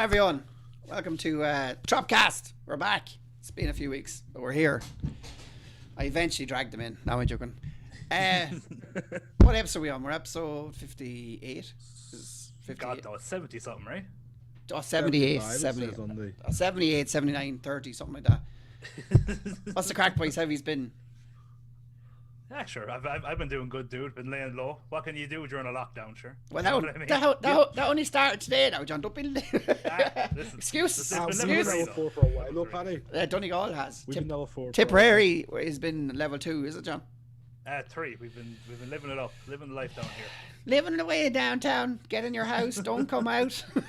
everyone. Welcome to Trop-cast. We're back. It's been a few weeks, but we're here. I eventually dragged them in. Now I'm joking. What episode are we on? We're episode 58. Is 58? God, no, it's 70 something, right? Oh, 78, 78, 79, 30, something like that. What's the crack, boys? How have you been? Yeah, sure. I've been doing good, dude. Been laying low. What can you do during a lockdown, sure? Well, that only started today now, John. Don't be... Excuse. Level 4 for a while, though, Paddy. Donegal has. We've been level 4. Tipperary has been level 2, is it, John? 3. We've been living it up, living the life down here. Living it away downtown. Get in your house. Don't come out. Not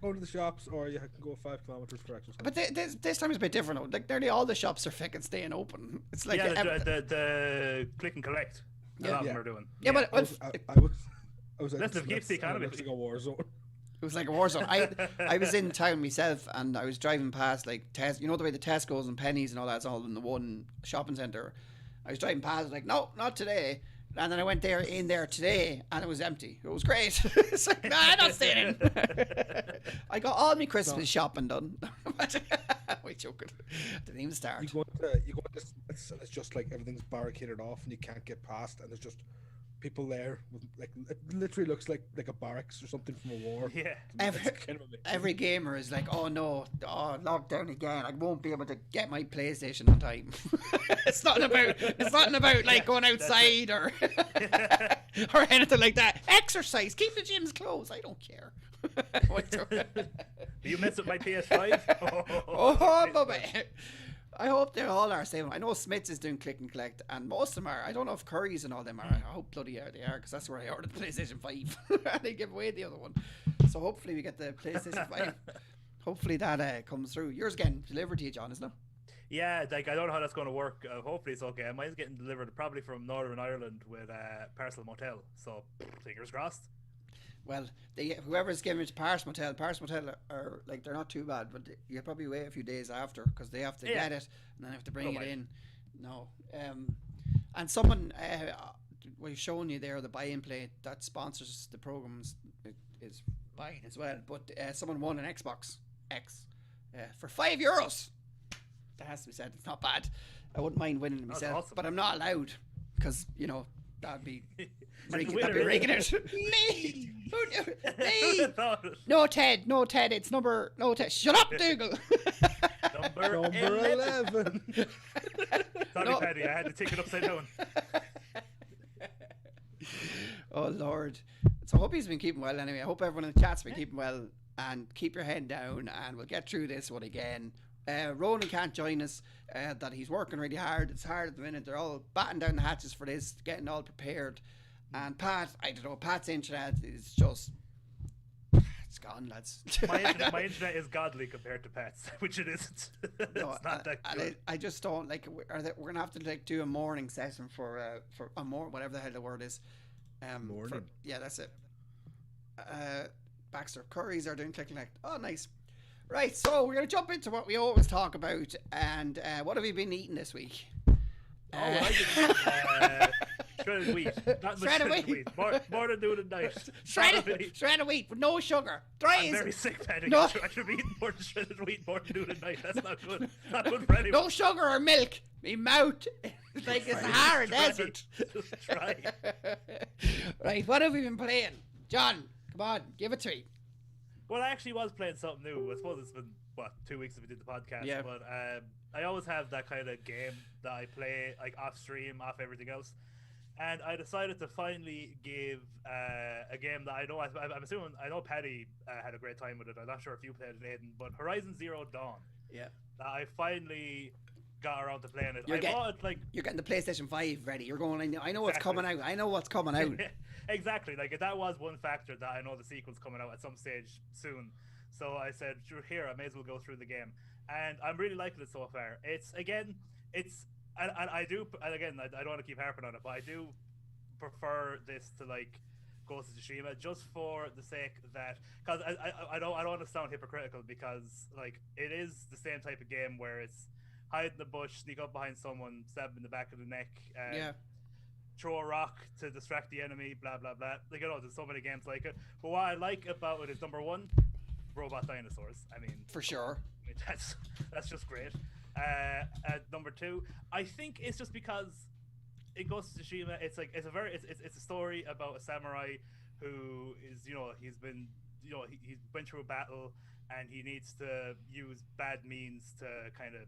go to the shops, or you can go 5 kilometers for exercise. But this time is a bit different. Though. Like nearly all the shops are fucking staying open. It's like the click and collect. A lot of them are doing. Yeah, but I was like, let's keep the economy. It's like a war zone. It was like a war zone. I was in town myself, and I was driving past like you know the way the Tesco's and Pennies and all that's all in the one shopping centre. I was driving past, like, no, not today. And then I went in there today, and it was empty. It was great. It's like, nah, I'm not staying in. I got all my Christmas shopping done. Wait, joking. Didn't even start. You go to this, it's just like everything's barricaded off, and you can't get past, and there's just people there with, like, it literally looks like a barracks or something from a war. Yeah. Every gamer is like, oh no, lockdown again. I won't be able to get my PlayStation on time. It's nothing about like going outside or or anything like that. Exercise, keep the gyms closed. I don't care. You mess with my PS5? Oh, Bubba. I hope they all are saving. I know Smiths is doing click and collect, and most of them are. I don't know if Curry's and all them are. I hope bloody they are, because that's where I ordered the PlayStation 5. And they give away the other one. So hopefully we get the PlayStation 5. Hopefully that comes through. Yours getting delivered to you, John, isn't it? Yeah, like I don't know how that's going to work. Hopefully it's okay. Mine's getting delivered probably from Northern Ireland with Parcel Motel. So fingers crossed. Well, whoever's giving it to Parcel Motel are like, they're not too bad, but you probably wait a few days after, because they have to get it and then have to bring it in. No, and someone was showing you there the buy-in plate that sponsors the programs is buying as well. But someone won an Xbox X for €5. That has to be said. It's not bad. I wouldn't mind winning it myself, awesome. but I'm not allowed, because that'd be rigging it. Me! Me! No, Ted, it's number... No, Ted, shut up, Dougal! Number 11. Sorry, Paddy, I had to take it upside down. Oh, Lord. So I hope he's been keeping well anyway. I hope everyone in the chat's been keeping well, and keep your head down, and we'll get through this one again. Ronan can't join us, that he's working really hard. It's hard at the minute. They're all batting down the hatches for this, getting all prepared. And Pat, I don't know, Pat's internet is just... It's gone, lads. My internet is godly compared to Pat's, which it isn't. It's not that good. I just don't, like, we're going to have to like do a morning session for a more, whatever the hell the word is. Morning? Yeah, that's it. Baxter, Curry's are doing click and collect. Oh, nice. Right, so we're going to jump into what we always talk about, and what have you been eating this week? Shredded wheat. Not shredded wheat. More than doing it night. Shredded wheat with no sugar. I'm very sick, Paddy. I should be eating more than shredded wheat, more than doing it night. That's not good. Not good for anyone. No sugar or milk. My mouth is like it's hard, desert. Just try. Right, what have we been playing? John, come on, give it to me. Well, I actually was playing something new. I suppose it's been, 2 weeks since we did the podcast. Yeah. But I always have that kind of game that I play, like, off stream, off everything else. And I decided to finally give a game that I know, I'm assuming, I know Paddy had a great time with it. I'm not sure if you played it, Aidan, but Horizon Zero Dawn. Yeah. That I finally got around to playing it. You're getting the PlayStation 5 ready. You're going, I know what's coming out. I know what's coming out. Exactly. Like, that was one factor that I know the sequel's coming out at some stage soon. So I said, sure, here, I may as well go through the game. And I'm really liking it so far. And I don't want to keep harping on it, but I do prefer this to, like, Ghost of Tsushima, just for the sake that, because I don't want to sound hypocritical, because, like, it is the same type of game where it's hide in the bush, sneak up behind someone, stab them in the back of the neck. Yeah. throw a rock to distract the enemy, blah blah blah. Like, there's so many games like it. But what I like about it is, number one, robot dinosaurs. I mean, For sure. I mean, that's just great. Number two, I think it's just because in Ghost of Tsushima, it's like it's a story about a samurai who is, he's been, he went through a battle and he needs to use bad means to kind of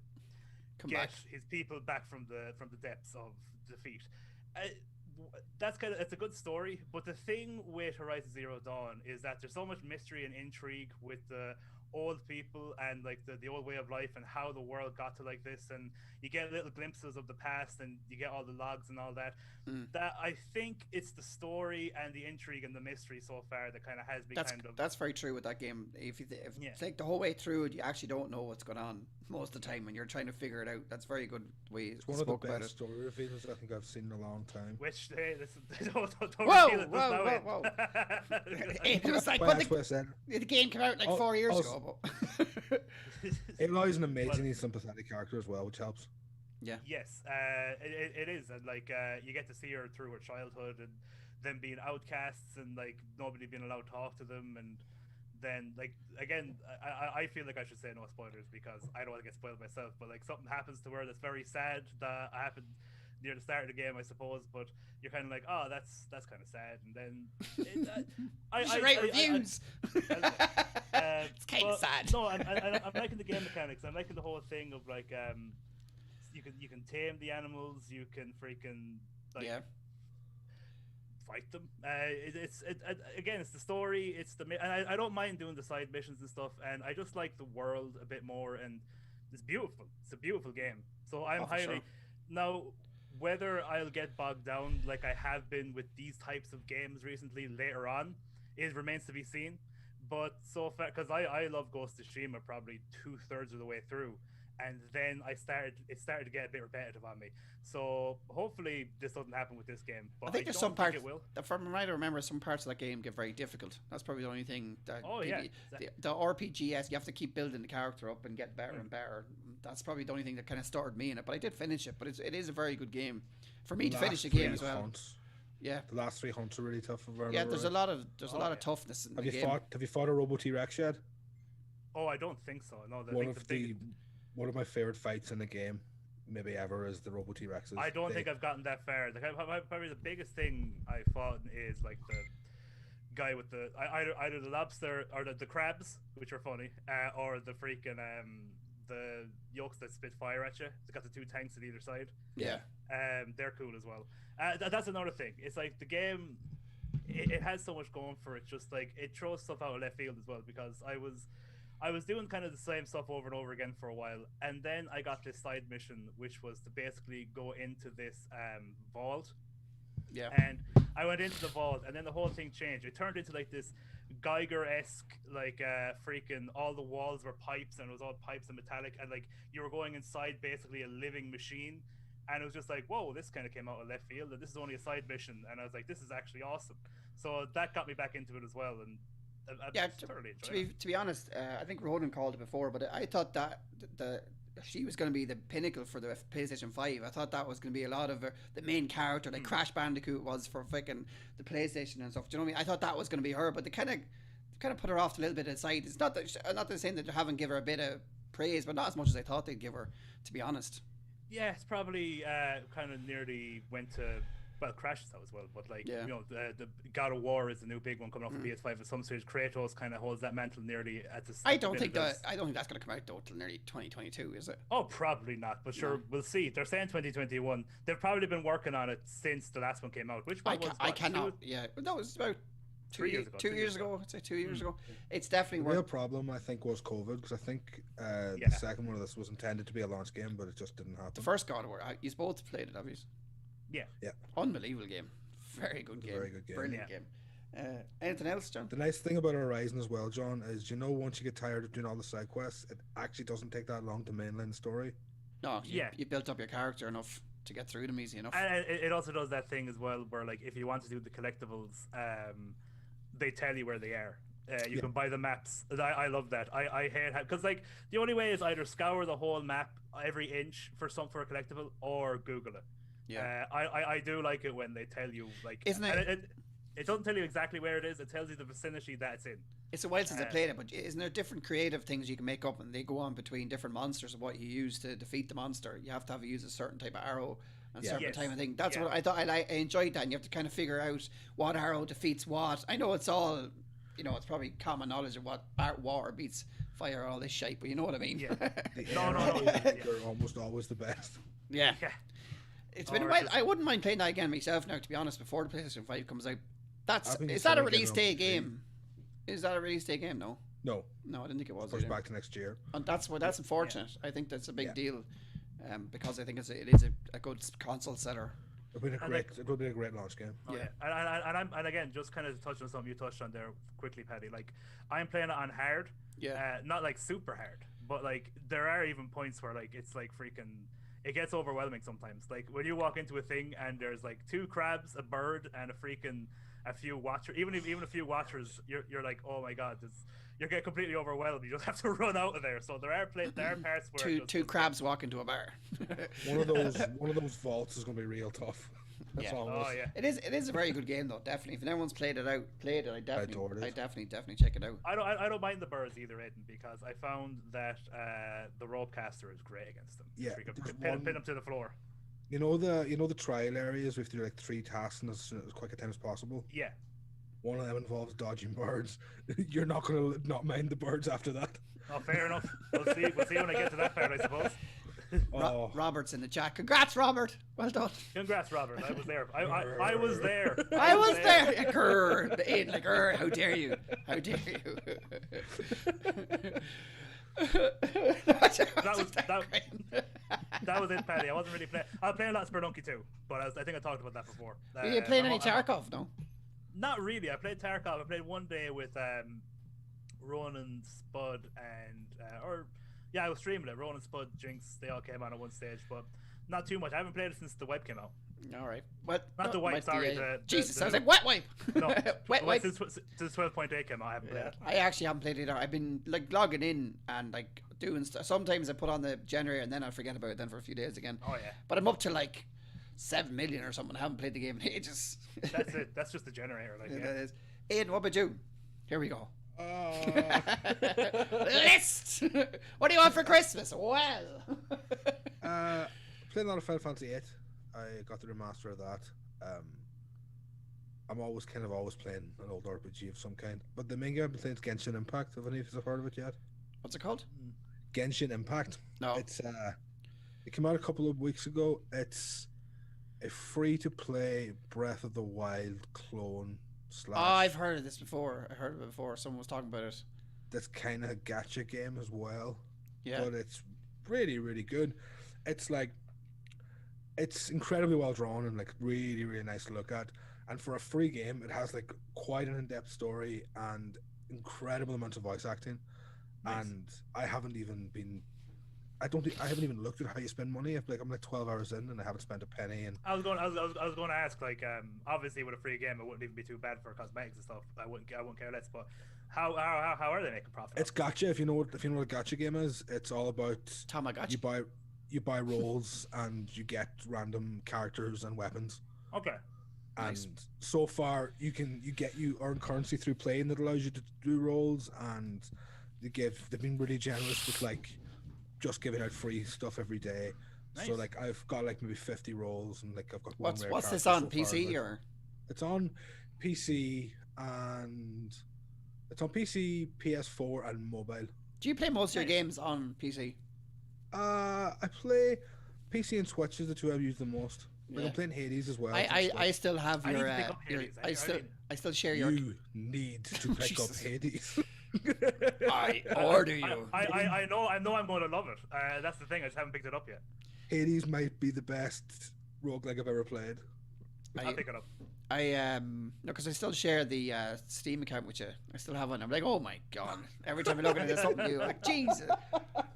get his people back from the depths of defeat. It's a good story, but the thing with Horizon Zero Dawn is that there's so much mystery and intrigue with the old people and like the old way of life and how the world got to like this, and you get little glimpses of the past and you get all the logs and all that. That I think it's the story and the intrigue and the mystery so far that kind of has me That's very true with that game. If like the whole way through it, you actually don't know what's going on most of the time when you're trying to figure it out. That's very good way. It's one of the best story reveals I think I've seen in a long time. Which don't reveal it. Whoa. It was like the game came out like 4 years ago. Aloy's an amazingly sympathetic character as well, which helps. Yeah. Yes, it is, and like you get to see her through her childhood and them being outcasts and like nobody being allowed to talk to them, and then like again, I feel like I should say no spoilers because I don't want to get spoiled myself. But like something happens to her that's very sad that happened near the start of the game, I suppose. But you're kind of like, oh, that's kind of sad, and then I write reviews. It's kind of sad. No, I'm liking the game mechanics. I'm liking the whole thing of like you can tame the animals, you can freaking like fight them. Again, it's the story, and I don't mind doing the side missions and stuff, and I just like the world a bit more, and it's beautiful. It's a beautiful game. So I'm highly now. Whether I'll get bogged down like I have been with these types of games recently later on, it remains to be seen. But so far, because I love Ghost of Tsushima probably 2/3 of the way through, and then it started to get a bit repetitive on me. So hopefully this doesn't happen with this game. But I think there's some parts. It will. From what I remember, some parts of that game get very difficult. That's probably the only thing. That the RPGs, you have to keep building the character up and get better and better. That's probably the only thing that kind of started me in it. But I did finish it. But it is a very good game for me to finish the game as well. Yeah, the last 3 hunts are really tough. There's a lot of toughness in the game. Have you fought a Robo T-Rex yet? Oh, I don't think so. No, one of my favorite fights in the game, maybe ever, is the Robo T-Rexes. I don't think I've gotten that far. Probably the biggest thing I fought is like the guy with the either the lobster or the crabs, which are funny, or the freaking the yolks that spit fire at you. They got the 2 tanks at either side. Yeah. They're cool as well. That's another thing. It's like the game, it has so much going for it. Just like it throws stuff out of left field as well, because I was doing kind of the same stuff over and over again for a while, and then I got this side mission, which was to basically go into this vault. Yeah. And I went into the vault, and then the whole thing changed. It turned into like this Geiger-esque, like freaking all the walls were pipes, and it was all pipes and metallic, and like you were going inside basically a living machine, and it was just like, whoa, this kind of came out of left field, and this is only a side mission, and I was like, this is actually awesome. So that got me back into it as well, and to be honest, I think Ronan called it before, but I thought that she was going to be the pinnacle for the PlayStation 5. I thought that was going to be a lot of the main character, like Crash Bandicoot was for freaking the PlayStation and stuff. Do you know what I mean? I thought that was going to be her, but they kind of put her off a little bit aside. It's not that I'm not saying that they haven't given her a bit of praise, but not as much as I thought they'd give her, to be honest. Yeah, it's probably kind of nearly went to. Well, Crash is that as well, but like the God of War is the new big one coming off the PS5 at some stage. Kratos kind of holds that mantle nearly at the. I don't think that's going to come out though till nearly 2022, is it? Oh, probably not, but sure, we'll see. They're saying 2021. They've probably been working on it since the last one came out. Which one was? I cannot. Yeah, that was about 2 years ago. 2 years ago, I'd say 2 years ago. It's definitely the real problem. I think was COVID, because I think the second one of this was intended to be a launch game, but it just didn't happen. The first God of War, you both played it, obviously. Yeah. Unbelievable game. Very good game. Very good game. Brilliant game. Anything else, John? The nice thing about Horizon as well, John, is once you get tired of doing all the side quests, it actually doesn't take that long to mainline the story. No, you built up your character enough to get through them easy enough. And it also does that thing as well, where like if you want to do the collectibles, they tell you where they are. You can buy the maps. I love that. I hate because like the only way is either scour the whole map every inch for a collectible, or Google it. Yeah. I do like it when they tell you, like, Isn't and it? it doesn't tell you exactly where it is. It tells you the vicinity that it's in. It's a while since I played it, but isn't there different creative things you can make up, and they go on between different monsters of what you use to defeat the monster? You have to use a certain type of arrow and certain Yes. type of thing. That's Yeah. what I thought. I enjoyed that. And you have to kind of figure out what arrow defeats what. I know it's all, it's probably common knowledge of what water beats fire, all this shit, but you know what I mean. Yeah. The No. arrows, they're almost always the best. Yeah. Yeah. It's been a Or while. just- I wouldn't mind playing that again myself now, to be honest, before the PlayStation 5 comes out. I think Is it's that a gonna get release on day PC. game? Is that a release day game? No. No, No, I didn't think it was. pushed either. back to next year. And that's unfortunate. I think that's a big Yeah. deal, because I think it is a good console seller. It would be a great launch game. Oh, Yeah. yeah. And again, just kind of touching on something you touched on there quickly, Paddy. Like, I'm playing it on hard. Yeah. Not like super hard, but like there are even points where like it's like freaking. It gets overwhelming sometimes. Like when you walk into a thing and there's like 2 crabs, a bird, and a few watchers. Even a few watchers, you're like, oh my god, you get completely overwhelmed. You just have to run out of there. So there are parts where two crabs walk into a bar. One of those vaults is going to be real tough. That's Yeah. all. Oh yeah. It is a very good game though. Definitely, if anyone's played it, I adored it. definitely check it out. I don't mind the birds either, Aiden, because I found that the ropecaster is great against them. Yeah, You can there's pin one- them to the floor. You know the trial areas we have to do like 3 tasks in as quick a time as possible. Yeah. One of them involves dodging birds. You're not going to not mind the birds after that. Oh, fair enough. We'll see when I get to that part, I suppose. Oh, Robert's in the chat. Congrats, Robert. Well done. Congrats, Robert. I was there. I was there. I was there. Grr, the aid, like, grr, how dare you? How dare you? That was it, Paddy. I wasn't really playing. I was playing a lot of Spelunky too, but I think I talked about that before. Are you playing any I'm- Tarkov? No. Not really. I played Tarkov. I played one day with Ronan, Spud, and I was streaming it. Ronan, Spud, Jinx, they all came on at one stage, but not too much. I haven't played it since the wipe came out. All right. What? Not the wipe, sorry. Jesus, I was like wet wipe. No, wet wipe. Since 12.8 came out, I haven't played it. I actually haven't played it either. I've been like logging in and like doing stuff. Sometimes I put on the generator and then I'll forget about it then for a few days again. Oh yeah. But I'm up to like 7 million or something. I haven't played the game in ages. That's it. That's just the generator. Like, Yeah, yeah. that is. Ian, what about you? Here we go. uh, List. What do you want for Christmas? Well. playing a lot of Final Fantasy VIII. I got the remaster of that. I'm always playing an old RPG of some kind. But the main game I've been playing is Genshin Impact. Have any of you heard of it yet? What's it called? Genshin Impact. No. It's it came out a couple of weeks ago. It's a free-to-play Breath of the Wild clone / Oh, I've heard of this before. I heard of it before. Someone was talking about it. That's kind of a gacha game as well. Yeah. But it's really, really good. It's like it's incredibly well drawn and like really, really nice to look at. And for a free game, it has like quite an in-depth story and incredible amounts of voice acting. Nice. And I haven't even looked at how you spend money. I'm like 12 hours in and I haven't spent a penny. And I was going to ask, like, obviously with a free game, it wouldn't even be too bad for cosmetics and stuff. I wouldn't care less. But how are they making profit? it's gacha. If you know what a gacha game is, it's all about Tamagotchi. you buy rolls and you get random characters and weapons. Okay. And Nice. so far, you earn currency through playing that allows you to do rolls, and they've been really generous with like just giving out free stuff every day. So Nice. like I've got like maybe 50 rolls, and like I've got one rare What's this character on so far, PC but or? it's on PC and it's on PC, PS4, and mobile. Do you play most of your Nice. games on PC? I play PC and Switch is the two I've used the most. Like Yeah. I'm playing Hades as well. I still have I need your. to pick up Hades. I still share your. You need to pick up Jesus. Hades. I order you. I know I'm going to love it. That's the thing. I just haven't picked it up yet. Hades might be the best roguelike I've ever played. I'll pick it up. No, because I still share the Steam account with you. I still have one. I'm like, oh my god! Every time I look at it, there's something new. I'm like, Jesus,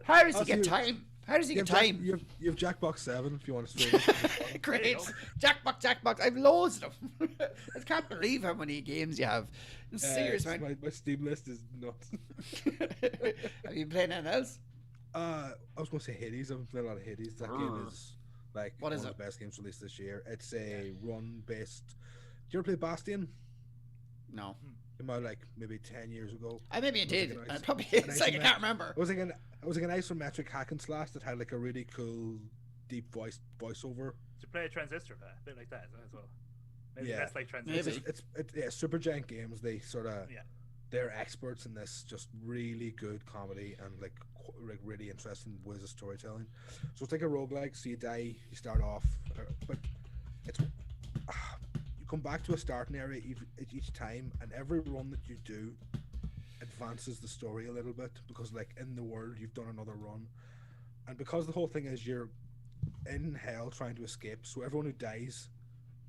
how does he get time? How does he get time? You have Jackbox 7 if you want to stream it. Great, Jackbox. I've loads of them. I can't believe how many games you have. Serious, man. My Steam list is nuts. Have you played anything else? I was going to say Hades. I've been playing a lot of Hades. That game is Like What is one of it? the best games released this year. It's a run-based. Do you ever play Bastion? No. Came out like maybe 10 years ago. Maybe it It was did. like It probably an is. Like, I isometric- can't remember. It was like an isometric hack and slash that had like a really cool deep voiceover. To play a Transistor, a bit like that as well. Maybe Yeah. that's like Maybe. Transistor. It's Supergiant Games. They sort of Yeah. they're experts in this, just really good comedy and like really interesting ways of storytelling. So it's like a roguelike. So you die, you start off, but it's you come back to a starting area each time, and every run that you do advances the story a little bit, because like in the world you've done another run, and because the whole thing is you're in hell trying to escape, so everyone who dies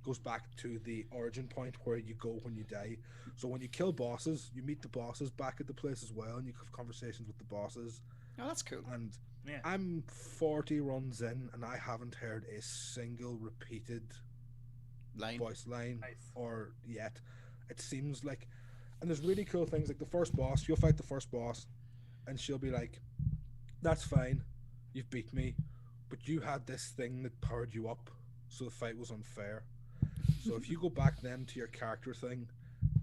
goes back to the origin point where you go when you die. So when you kill bosses, you meet the bosses back at the place as well, and you have conversations with the bosses. Oh, that's cool. And Yeah. I'm 40 runs in, and I haven't heard a single repeated Line. voice line Nice. or yet. It seems like, and there's really cool things like the first boss. You'll fight the first boss, and she'll be like, "That's fine, you've beat me, but you had this thing that powered you up, so the fight was unfair." So if you go back then to your character thing,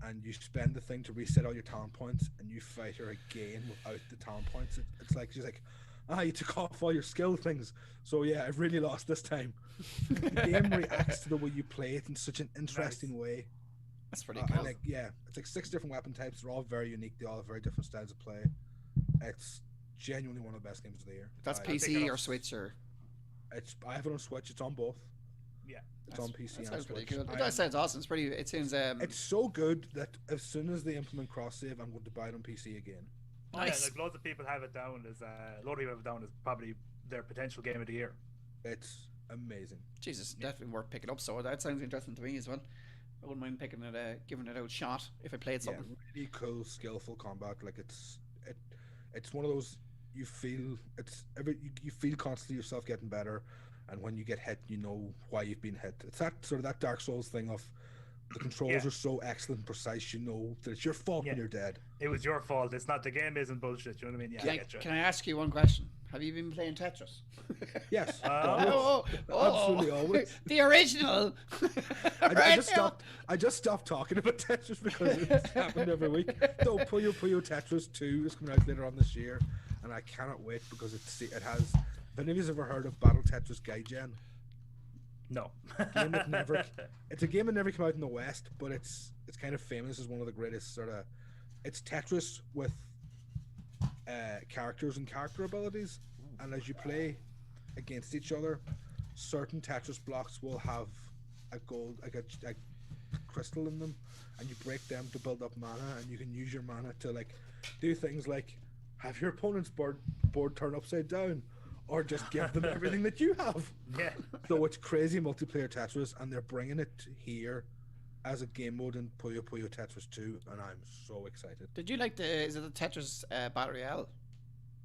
and you spend the thing to reset all your talent points, and you fight her again without the talent points, it's like she's like, you took off all your skill things, so yeah, I've really lost this time. The game reacts to the way you play it in such an interesting way. That's pretty And cool. like, yeah, it's like 6 different weapon types. They're all very unique. They all have very different styles of play. It's genuinely one of the best games of the year. That's I- pick it PC up. or Switch or. I have it on Switch. It's on both. Yeah. It's on PC That and sounds pretty Switch. cool. It does sound awesome. It's pretty. It sounds. It's so good that as soon as they implement cross save, I'm going to buy it on PC again. Oh, yeah, Nice. like loads of people have it down as a lot of people have it down as probably their potential game of the year. It's amazing. Jesus, definitely worth picking up. So that sounds interesting to me as well. I wouldn't mind picking it, giving it a shot if I played Yeah, something. really cool, skillful combat. Like it's one of those you feel you feel constantly yourself getting better, and when you get hit, you know why you've been hit. It's that sort of that Dark Souls thing of the controls Yeah. are so excellent and precise. You know that it's your fault when Yeah. you're dead. It was your fault. It's not the game isn't bullshit. You know what I mean? Yeah, I get you. Can I ask you one question? Have you been playing Tetris? Yes, Oh. absolutely always. The original. I just stopped talking about Tetris because it's happened every week. Though Puyo Puyo Tetris 2 is coming out later on this year, and I cannot wait because it has. If any of you have ever heard of Battle Tetris Gaijin, No. game that never, it's a game that never came out in the West, but it's kind of famous as one of the greatest sort of. It's Tetris with characters and character abilities, and as you play against each other, certain Tetris blocks will have a crystal in them, and you break them to build up mana, and you can use your mana to like do things like have your opponent's board turn upside down, or just give them everything that you have. Yeah. So it's crazy multiplayer Tetris, and they're bringing it here as a game mode in Puyo Puyo Tetris 2, and I'm so excited. Did you like is it the Tetris Battle Royale?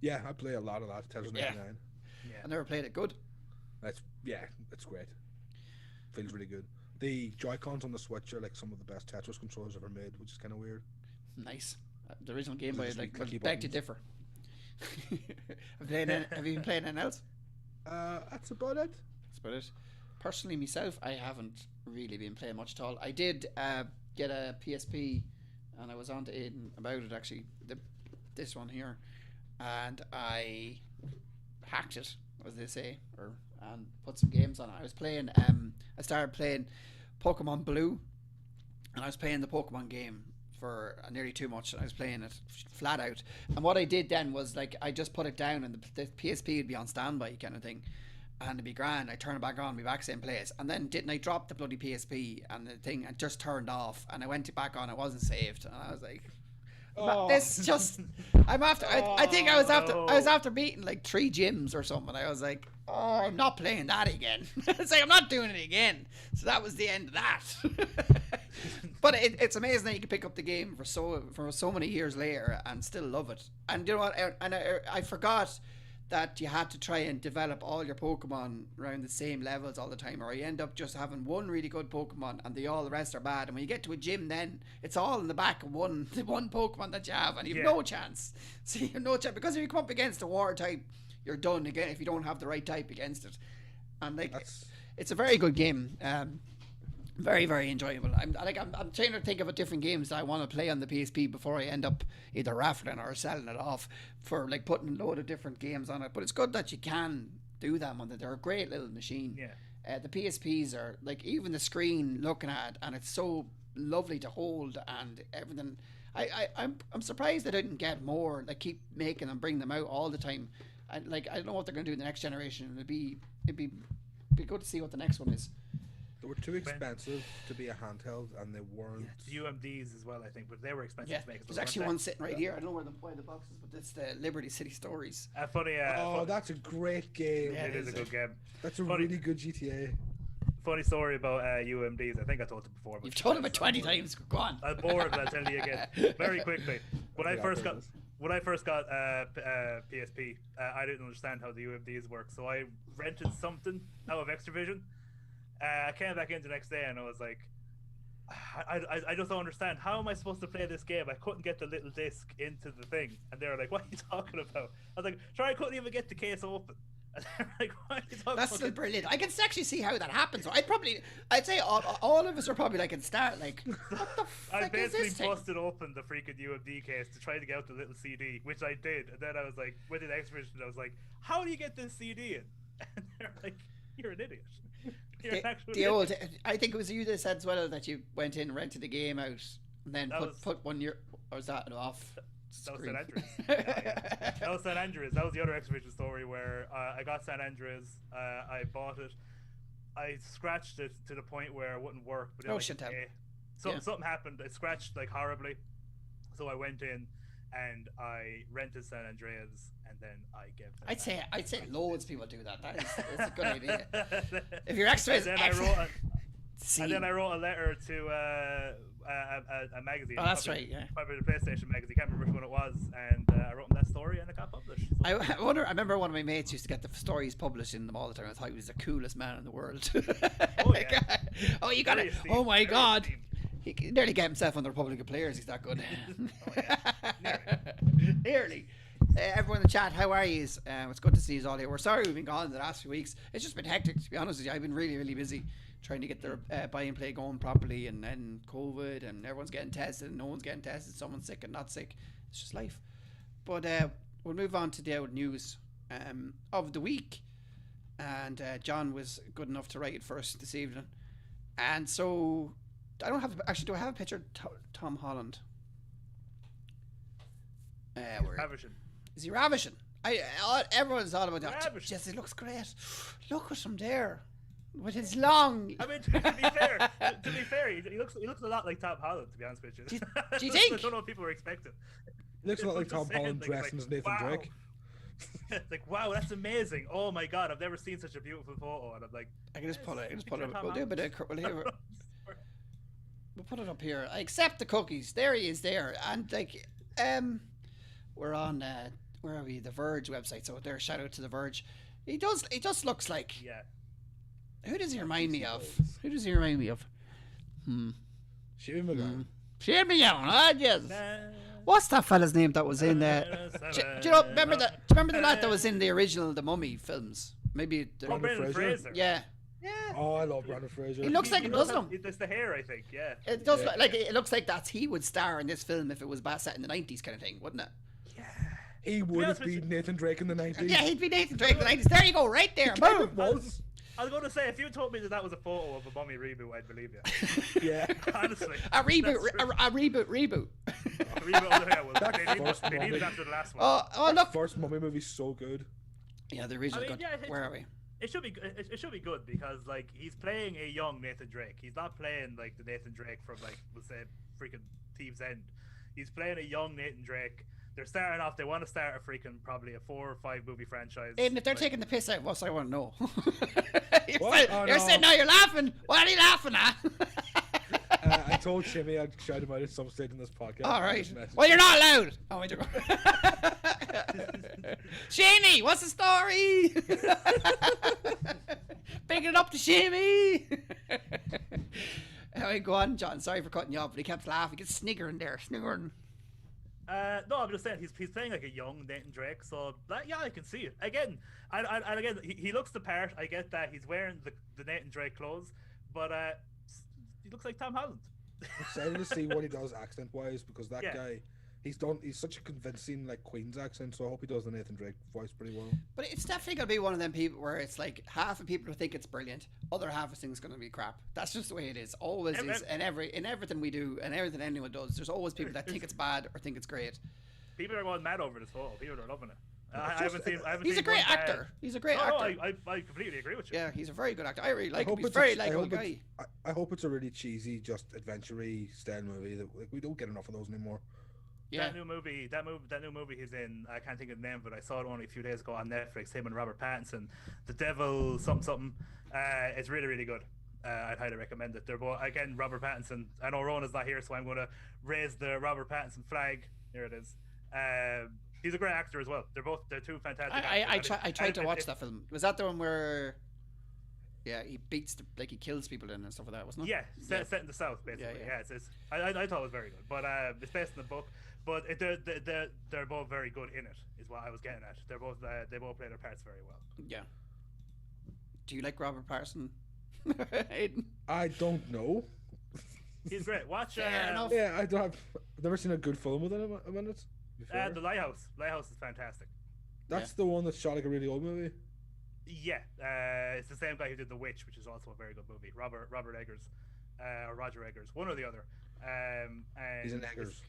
Yeah, I play a lot of that, Tetris 99. Yeah. I never played it. Good. It's great. Feels really good. The Joy-Cons on the Switch are like some of the best Tetris controllers ever made, which is kind of weird. Nice. The original Game Boy, Just like, clicky beg to buttons. differ. Have you been playing anything else? That's about it. That's about it. Personally, myself, I haven't really been playing much at all. I did get a PSP, and I was on to Aiden about it actually. This one here, and I hacked it, as they say, and put some games on it. I was playing. I started playing Pokemon Blue, and I was playing the Pokemon game for nearly too much. I was playing it flat out, and what I did then was like I just put it down, and the PSP would be on standby kind of thing. And it'd be grand. I turn it back on, be back same place. And then didn't I drop the bloody PSP and the thing had just turned off, and I went back on, it wasn't saved, and I was like, this just I'm after I think I was after beating like 3 gyms or something. I was like, I'm not playing that again. It's like I'm not doing it again. So that was the end of that. But it's amazing that you can pick up the game for so many years later and still love it. And you know what? And I forgot that you had to try and develop all your Pokemon around the same levels all the time, or you end up just having one really good Pokemon and all the rest are bad. And when you get to a gym, then it's all in the back of the one Pokemon that you have, and you have no chance. So you have no chance, because if you come up against a water type, you're done again if you don't have the right type against it. and like That's it's a very good game. Very, very enjoyable. I'm trying to think of different games that I want to play on the PSP before I end up either raffling or selling it off for like putting a load of different games on it. But it's good that you can do them on it. They're a great little machine. Yeah. The PSPs are like, even the screen looking at, and it's so lovely to hold and everything. I'm surprised they didn't get more. Like, keep making them, bring them out all the time. I don't know what they're going to do in the next generation. It'd be good to see what the next one is. They were too expensive to be a handheld, and they weren't. The UMDs as well, I think, but they were expensive Yeah, to make. there's actually one sitting right here. I don't know why the box is, but it's the Liberty City Stories. Funny. That's a great game. Yeah, it is a good game. That's a really good GTA. Funny story about UMDs. I think I told it before. You've told it about 20 times. Go on. I'm bored, but I'll tell you again very quickly. When I first got PSP, I didn't understand how the UMDs work, so I rented something out of Extravision. I came back in the next day and I was like, I just don't understand. How am I supposed to play this game? I couldn't get the little disc into the thing. And they were like, what are you talking about? I was like, sure, I couldn't even get the case open. And they were like, what are you talking That's about? still brilliant. I can actually see how that happens. So I'd say all of us are probably like, at start, like, what the I fuck is basically this thing? busted open the freaking UMD case to try to get out the little CD, which I did. And then I was like, with the Extravision, I was like, how do you get this CD in? And they're like, you're an idiot. The old, I think it was you that said as well that you went in, rented the game out, and then put 1 year, or was that off? That was San Andreas. That was San Andreas. That was the other Extravision story where I got San Andreas. I bought it. I scratched it to the point where it wouldn't work. But something happened. It scratched like horribly. So I went in and I rented San Andreas, and then I gave them. I'd say loads of people do that. That's a good idea. If you're extra, and then I wrote a letter to a magazine. Oh, that's right. Yeah. Probably the PlayStation magazine. Can't remember which one it was, and I wrote them that story, and it got published. So. I remember one of my mates used to get the stories published in them all the time. I thought he was the coolest man in the world. Oh yeah. Oh, you got it. Oh my God. He nearly get himself on the Republic of Players. He's that good. Nearly. Everyone in the chat, how are you? It's good to see you all here. We're sorry we've been gone the last few weeks. It's just been hectic, to be honest with you. I've been really, really busy trying to get their buy and play going properly, and then COVID, and everyone's getting tested, and no one's getting tested. Someone's sick and not sick. It's just life. But we'll move on to the out news of the week. And John was good enough to write it first this evening. And so... do I have a picture of Tom Holland? Ravishing. Is he ravishing? Everyone's all about that. Yes, he looks great. Look at him there, with his long. I mean, to be fair, he looks a lot like Tom Holland. To be honest with you. Do you think? I don't know what people were expecting. He looks a lot like Tom Holland dressed as Nathan Drake. Like, wow, that's amazing. Oh my God, I've never seen such a beautiful photo. And I'm like, I can just pull it. We'll do a bit of. We'll put it up here. I accept the cookies. There he is there. And like, we're on, where are we? The Verge website. So there, shout out to the Verge. He just looks like. Yeah. Who does he remind me of? Shane McGowan. Shane McGowan. Yes. What's that fella's name that was in there? Do you know? Remember the lad that was in the original The Mummy films? Maybe. Brendan Fraser. Yeah. Yeah. Oh, I love Brendan Fraser. He looks like it, doesn't he? It's the hair, I think. Yeah. It does it looks like he would star in this film if it was set in the 90s kind of thing, wouldn't it? Yeah. He would have been Nathan Drake in the 90s. Yeah, he'd be Nathan Drake in the 90s. There you go, right there. Boom. I was going to say, if you told me that was a photo of a Mummy reboot, I'd believe you. Yeah. Honestly. A reboot. A reboot. A reboot. They need it after the last one. Oh, look. First Mummy movie's so good. Yeah, the original good. Yeah, where are we? It should be good because like he's playing a young Nathan Drake. He's not playing like the Nathan Drake from like we'll say freaking Thieves End. He's playing a young Nathan Drake. They're starting off. They want to start a freaking probably a 4 or 5 movie franchise. And if they're taking the piss out of us, I want to know. You're saying now you're laughing. What are you laughing at? I told Jimmy I'd shout about it at some stage in this podcast. All right. Well, you're not allowed. Oh, I don't know. Shamey, what's the story? Picking it up to Shamey. Go on, John. Sorry for cutting you off, but he kept laughing. He kept sniggering there. Sniggering. No, I'm just saying he's playing like a young Nathan Drake, so yeah, I can see it again. And again, he looks the part. I get that he's wearing the Nathan Drake clothes, but he looks like Tom Holland. I'm excited to see what he does accent wise because that Yeah. guy, he's such a convincing like Queen's accent. So I hope he does the Nathan Drake voice pretty well. But it's definitely gonna be one of them people where it's like half of people think it's brilliant, other half of things gonna be crap. That's just the way it is. Always is, in everything we do and everything anyone does. There's always people that think it's bad or think it's great. People are going mad over this photo. People are loving it. I haven't seen. He's a great actor. He's a great actor. I completely agree with you. Yeah, he's a very good actor. I really like him. He's a very likable guy. I hope it's a really cheesy, just adventure-y style movie that we don't get enough of those anymore. Yeah. That new movie he's in. I can't think of the name, but I saw it only a few days ago on Netflix. Him and Robert Pattinson, The Devil something. It's really really good. I'd highly recommend it. They're both again Robert Pattinson. I know Rona's not here, so I'm going to raise the Robert Pattinson flag. Here it is. He's a great actor as well. They're two fantastic actors. I tried to watch that film. Was that the one where he beats he kills people in and stuff like that, wasn't it? Yeah, set in the South basically. Yeah, I thought it was very good. But it's based in the book. But they're both very good in it, is what I was getting at. They both play their parts very well. Yeah. Do you like Robert Pattinson? I don't know. He's great. Watch. I've never seen a good film with him in it. The Lighthouse. Lighthouse is fantastic. That's the one that shot like a really old movie. Yeah, it's the same guy who did The Witch, which is also a very good movie. Robert Eggers, or Roger Eggers, one or the other. And he's in Eggers.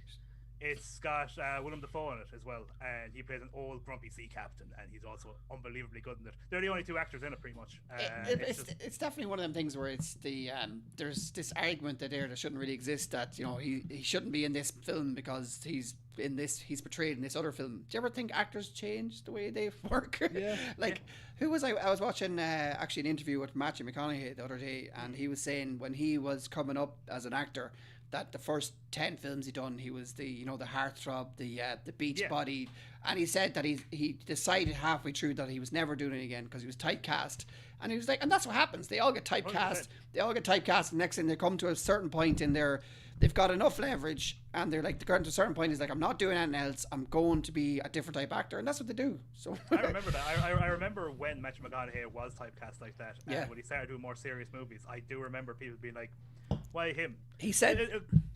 It's got Willem Dafoe in it as well, and he plays an old grumpy sea captain, and he's also unbelievably good in it. They're the only two actors in it, pretty much. It's definitely one of them things where it's the there's this argument that shouldn't really exist, that he shouldn't be in this film because he's portrayed in this other film. Do you ever think actors change the way they work? Yeah. Who was I was watching actually an interview with Matthew McConaughey the other day, and he was saying when he was coming up as an actor, that the first 10 films he done, he was the heartthrob, the beach body, and he said that he decided halfway through that he was never doing it again because he was typecast, and he was like, and that's what happens. They all get typecast. 100%. They all get typecast, and next thing they come to a certain point in they've got enough leverage, and they're like, to a certain point is like, I'm not doing anything else. I'm going to be a different type actor, and that's what they do. So I remember that. I remember when Matthew McConaughey was typecast like that. And when he started doing more serious movies, I do remember people being like, why him? He said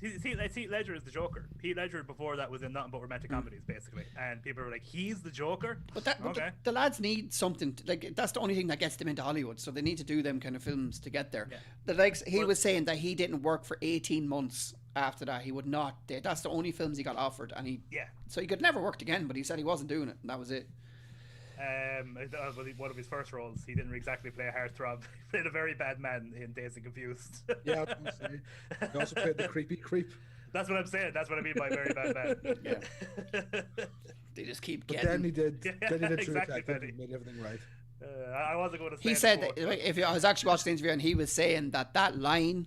Heath Ledger is the Joker. Heath Ledger before that was in nothing but romantic comedies, basically, and people were like, he's the Joker. But the lads need something that's the only thing that gets them into Hollywood, so they need to do them kind of films to get there. He was saying that he didn't work for 18 months after that. He would not. That's the only films he got offered, and so he could never work again. But he said he wasn't doing it, and that was it. One of his first roles, he didn't exactly play a heartthrob. He played a very bad man in Dazed and Confused. Yeah, I was gonna say. He also played the creepy creep. That's what I'm saying. That's what I mean by very bad man. Yeah. They just keep but getting. Then he did. Yeah, then he did True exactly, Detective and made everything right. I wasn't going to say. He said that, I was actually watching the interview, and he was saying that line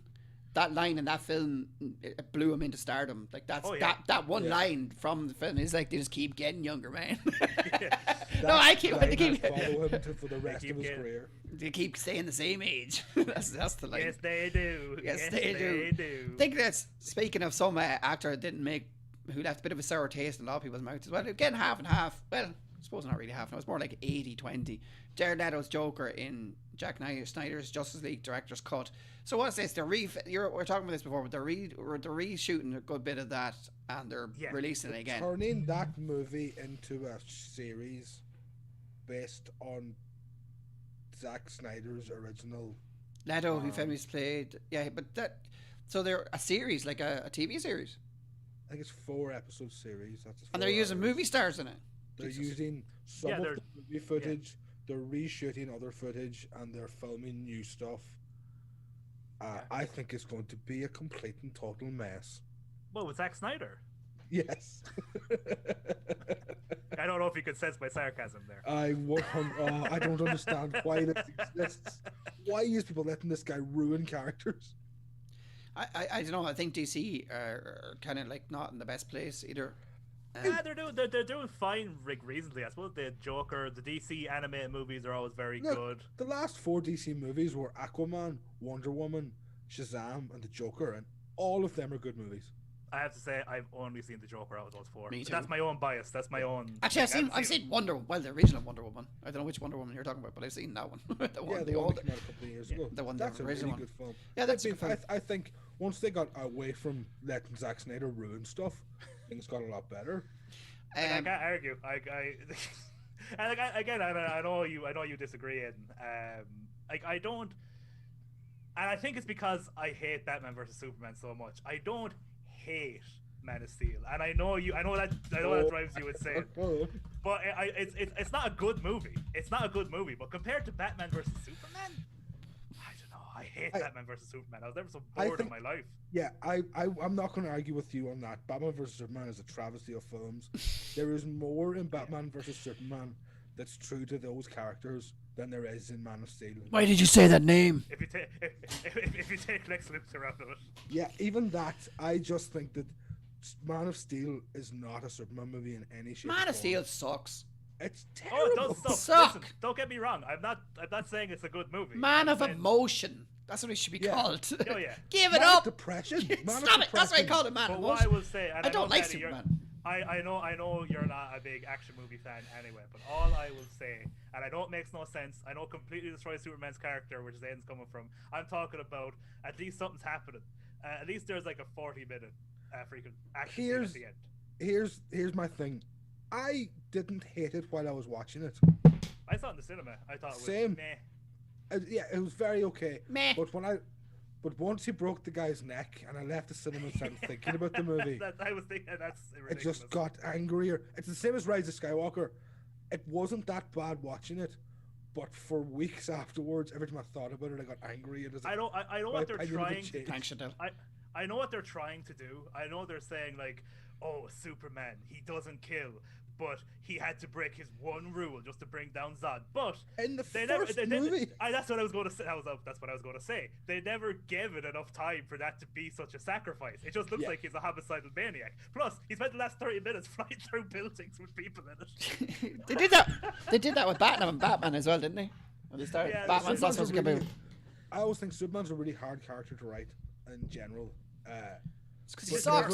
in that film, it blew him into stardom. Like that one line from the film is like, they just keep getting younger, man. No, I keep follow him for the rest of his career. They keep staying the same age. that's the line. Yes, they do. Yes, they do. I think that's, speaking of some actor who left a bit of a sour taste in a lot of people's mouths as well. Again, half and half. Well, I suppose not really half. No, it's more like 80-20. Jared Leto's Joker in Zack Snyder's Justice League director's cut. So what's this? We're talking about this before, but they're reshooting a good bit of that, and they're releasing it again. Turning that movie into a series based on Zack Snyder's original. Leto, who famously played, but that. So they're a series, like a TV series. I think it's 4-episode series. And they're using movie stars in it. They're using some of the movie footage. They're reshooting other footage, and they're filming new stuff. I think it's going to be a complete and total mess. Well, with Zack Snyder. Yes. I don't know if you could sense my sarcasm there. I don't understand why this exists. Why is people letting this guy ruin characters? I don't know. I think DC are kind of like not in the best place either. They're doing fine recently. I suppose the Joker, the DC animated movies are always very good. The last 4 DC movies were Aquaman, Wonder Woman, Shazam, and the Joker, and all of them are good movies. I have to say I've only seen the Joker out of those four. Me too. That's my own bias. That's my own. Actually, I've seen the original Wonder Woman. I don't know which Wonder Woman you're talking about, but I've seen that one. The one that came out a couple of years ago. The one, that's the a really original good film. Yeah, that's a good film. I think once they got away from letting Zack Snyder ruin stuff, things got a lot better. I can't argue. And again, I know you disagree, and I don't. And I think it's because I hate Batman versus Superman so much. I don't hate Man of Steel, and I know that drives you insane. But it's not a good movie. It's not a good movie. But compared to Batman versus Superman, I don't know. I hate Batman versus Superman. I was never so bored in my life. Yeah, I'm not going to argue with you on that. Batman versus Superman is a travesty of films. There is more in Batman versus Superman that's true to those characters than there is in Man of Steel. Why did you say that name? If you take Lex Luthor out of it. Yeah, even that, I just think that Man of Steel is not a Superman movie in any shape. Man of Steel sucks. It's terrible. Oh, it does suck. Listen, don't get me wrong. I'm not saying it's a good movie. Man of Emotion. That's what it should be called. Oh yeah. Give it Man up. of Depression. Stop it. That's why I called it Man of But Emotion. what I will say, and I don't like Teddy, Superman. I know you're not a big action movie fan anyway, but all I will say, and I know it makes no sense, I know completely destroys Superman's character, which is Aiden's coming from. I'm talking about at least something's happening. At least there's like a 40-minute freaking action scene at the end. Here's my thing. I didn't hate it while I was watching it. I saw it in the cinema. I thought it was Same. meh. Yeah, it was very okay. Meh. But once he broke the guy's neck and I left the cinema and started thinking about the movie, I was thinking that's ridiculous. it just got angrier. It's the same as Rise of Skywalker. It wasn't that bad watching it, but for weeks afterwards, every time I thought about it, I got angry. And I know what they're trying. Thanks, Chantel. I know what they're trying to do. I know they're saying like, oh, Superman, he doesn't kill, but he had to break his one rule just to bring down Zod. But in the first movie, that's what I was going to say. That's what I was going to say. They never gave it enough time for that to be such a sacrifice. It just looks like he's a homicidal maniac. Plus, he spent the last 30 minutes flying through buildings with people in it. They did that. They did that with Batman as well, didn't they? When they started, Batman's not supposed to come out. I always think Superman's a really hard character to write in general. It's because he sucks.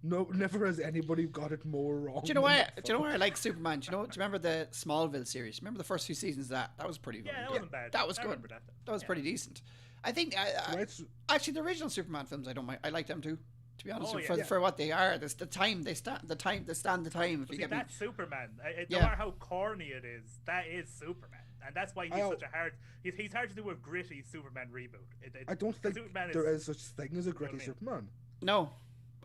Never has anybody got it more wrong. Do you know why I like Superman? Do you remember the Smallville series? Remember the first few seasons of that? That was pretty good. Yeah, that wasn't bad. That was good. That was pretty decent. I think actually the original Superman films I don't mind. I like them too. To be honest, for what they are, the time they stand the time. If you get me. That's Superman. No matter how corny it is, that is Superman, and that's why he's such a hard. He's hard to do a gritty Superman reboot. I don't think there is such thing as a gritty Superman. No.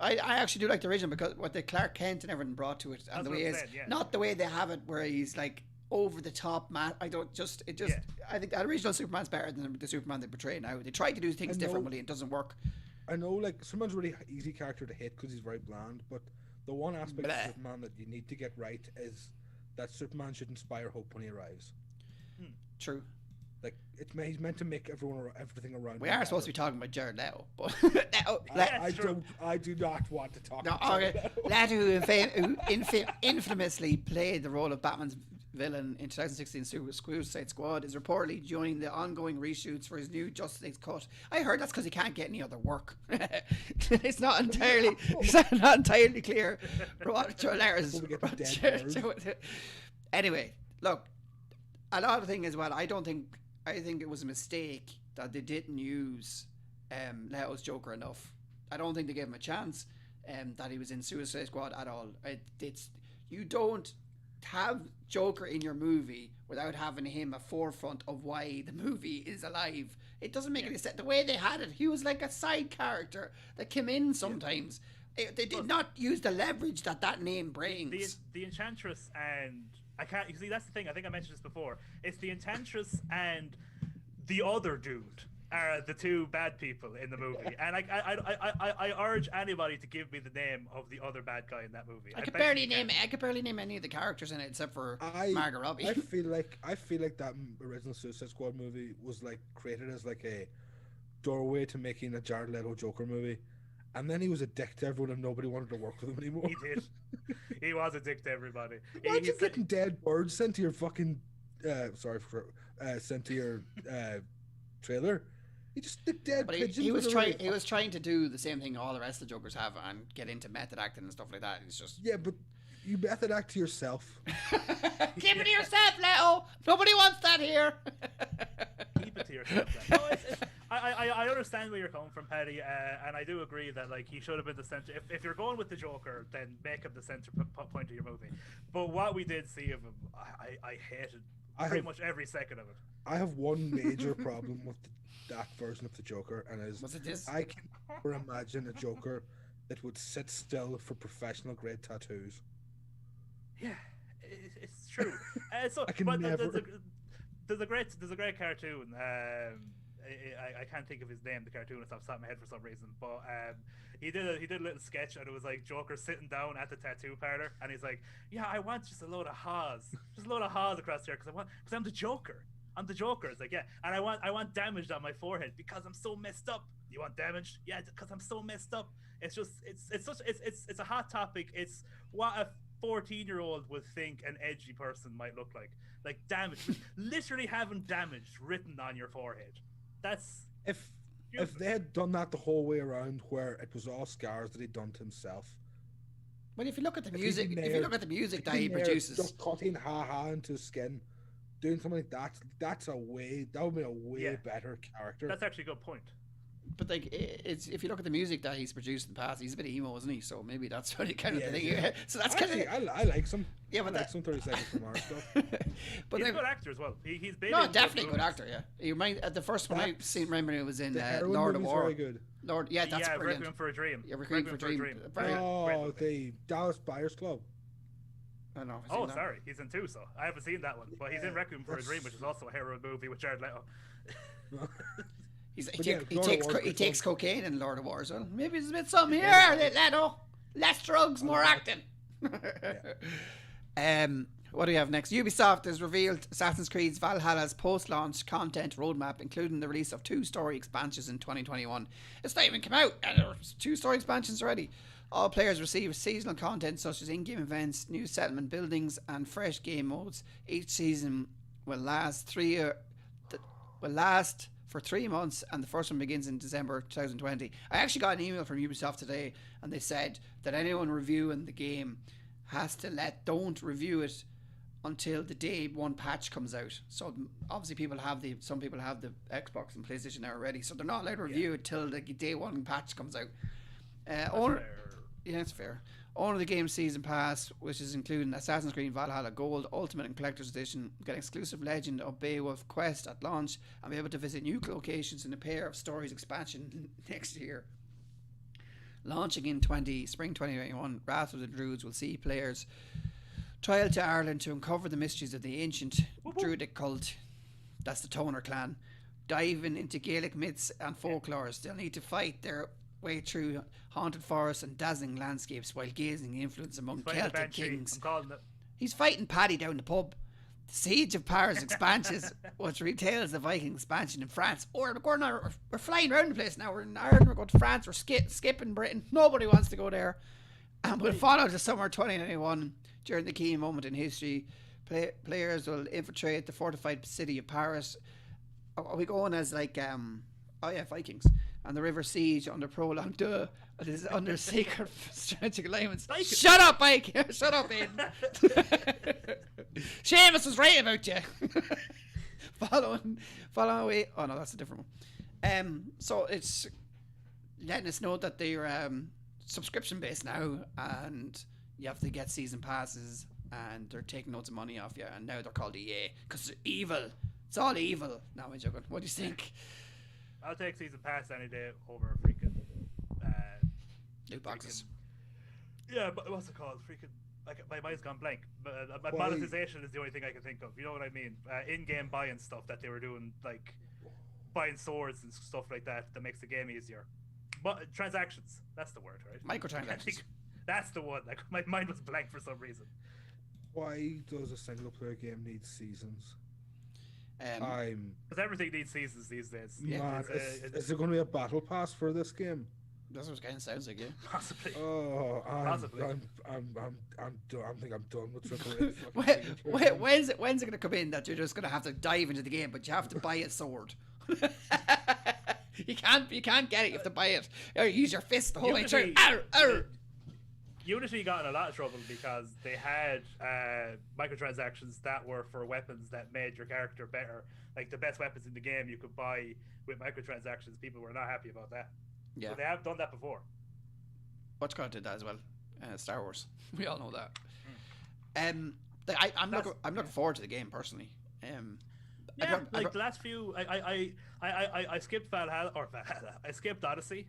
I actually do like the original because what the Clark Kent and everything brought to it, and the way is not the way they have it, where he's like over the top man. I think that original Superman's better than the Superman they portray now. They try to do things differently, and it doesn't work. I know, like Superman's a really easy character to hit because he's very bland, but the one aspect of Superman that you need to get right is that Superman should inspire hope when he arrives. True. Like he's meant to make everything around. We are supposed to be talking about Jared Leto, but I do not want to talk. No, about okay. Leto, who infamously played the role of Batman's villain in 2016 Suicide Squad, is reportedly joining the ongoing reshoots for his new Justice League cut. I heard that's because he can't get any other work. It's not entirely clear what Charles. Anyway, look. Another thing as well, I think it was a mistake that they didn't use Leto's Joker enough. I don't think they gave him a chance that he was in Suicide Squad at all. You don't have Joker in your movie without having him a forefront of why the movie is alive. It doesn't make any sense. The way they had it, he was like a side character that came in sometimes. They did not use the leverage that name brings. The Enchantress and... I can't. You see, that's the thing. I think I mentioned this before. It's the Enchantress and the other dude are the two bad people in the movie, and I urge anybody to give me the name of the other bad guy in that movie. I could barely name any of the characters in it except for Margot Robbie. I feel like that original Suicide Squad movie was like created as like a doorway to making a Jared Leto Joker movie. And then he was a dick to everyone and nobody wanted to work with him anymore. He did. He was a dick to everybody. Imagine getting dead birds sent to your fucking... sent to your trailer. He just stick dead But pigeons. he was with a trying. rifle. He was trying to do the same thing all the rest of the Jokers have and get into method acting and stuff like that. It's just Yeah, but you method act to yourself. keep it to yourself, Leo. Nobody wants that here. Keep it to yourself. Then. No, I understand where you're coming from, Paddy, and I do agree that like he should have been the center. If you're going with the Joker, then make him the center point of your movie. But what we did see of him, I hated pretty much every second of it. I have one major problem with that version of the Joker, and Was it this? I can never imagine a Joker that would sit still for professional grade tattoos. Yeah, it's true. So, I can but never. there's a great cartoon. I can't think of his name. The cartoonist off the top of my head for some reason, but he did a little sketch, and it was like Joker sitting down at the tattoo parlor, and he's like, "Yeah, I want just a load of haws across here because I'm the Joker. I'm the Joker." It's like, yeah, and I want damaged on my forehead because I'm so messed up. You want damaged? Yeah, because I'm so messed up. It's just it's a hot topic. It's what a 14-year-old would think an edgy person might look like damage, literally having damage written on your forehead. That's If they had done that the whole way around, where it was all scars that he'd done to himself. But if you look at the If music, he if you look at the music that he Nair produces, just cutting ha into his skin, doing something like that, that would be a way better character. that's actually a good point. but like it's if you look at the music that he's produced in the past, he's a bit emo, isn't he? So maybe that's what he kind of thing. Yeah. So that's Actually, kind of I like some. Yeah, but I like some 30 Seconds from Mars stuff. but He's then, a good actor as well. He's been no, in definitely a good good movies. actor. Yeah, you remind the first one I remember it was in The Heroin Lord of movie's War. very good. Yeah, that's yeah, brilliant. Requiem for a Dream. Yeah, Requiem for a Dream. Very- Great Oh, movie. the Dallas Buyers Club. I don't know. Oh, sorry, he's in two, so I haven't seen that one. But he's in Requiem for a Dream, which is also a hero movie with Jared Leto. He But yeah, Lord of takes War he is takes fun. cocaine in Lord of War as well. Maybe there's a bit something here, Leto. Less drugs, more acting. What do we have next? Ubisoft has revealed Assassin's Creed Valhalla's post-launch content roadmap, including the release of 2 story expansions in 2021. It's not even come out, and there's 2 story expansions already. All players receive seasonal content such as in-game events, new settlement buildings, and fresh game modes. Each season will last for 3 months, and the first one begins in December 2020. I actually got an email from Ubisoft today, and they said that anyone reviewing the game has to don't review it until the day one patch comes out. So obviously some people have the Xbox and PlayStation now already, so they're not allowed to review it till the day one patch comes out. Yeah, it's fair. Owner of the game season pass, which is including Assassin's Creed Valhalla Gold, Ultimate and Collector's Edition, get exclusive Legend of Beowulf quest at launch, and be able to visit new locations in a pair of stories expansion next year. Launching in spring 2021, Wrath of the Druids will see players travel to Ireland to uncover the mysteries of the ancient Druidic cult. That's the Toner clan. Diving into Gaelic myths and folklores, they'll need to fight their way through haunted forests and dazzling landscapes while gazing the influence among Celtic kings. I'm calling it. He's fighting Paddy down the pub. The Siege of Paris expansions, which retells the Viking expansion in France. We're flying around the place now. We're in Ireland, we're going to France, we're skipping Britain. Nobody wants to go there. And we'll follow the summer 2021 during the key moment in history. Players will infiltrate the fortified city of Paris. Are we going as Vikings? And the river siege under prolonged it is under secret strategic alignments. Shut up, Mike! Shut up, Aiden. Seamus was right about you. following away. Oh no, that's a different one. So it's letting us know that they're subscription based now, and you have to get season passes, and they're taking loads of money off you, and now they're called EA because they're evil. It's all evil. No, I'm joking. What do you think? I'll take season pass any day over freaking Loot boxes. Yeah, but what's it called? Freaking my mind's gone blank. But monetization is the only thing I can think of. You know what I mean? In-game buying stuff that they were doing, like buying swords and stuff like that makes the game easier. But transactions, that's the word, right? Microtransactions. That's the one. Like my mind was blank for some reason. Why does a single-player game need seasons? Because everything needs seasons these days. Man, is there going to be a battle pass for this game? That's what it kind of sounds like, yeah. Possibly. Oh, Possibly. I think I'm done with Triple A. When's it going to come in that you're just going to have to dive into the game, but you have to buy a sword? You can't get it. You have to buy it. Or use your fist the whole way through. Unity got in a lot of trouble because they had microtransactions that were for weapons that made your character better. Like the best weapons in the game you could buy with microtransactions. People were not happy about that. Yeah. So they have done that before. What's God did that as well? Star Wars. We all know that. I'm looking forward to the game personally. The last few, I skipped Valhalla. I skipped Odyssey,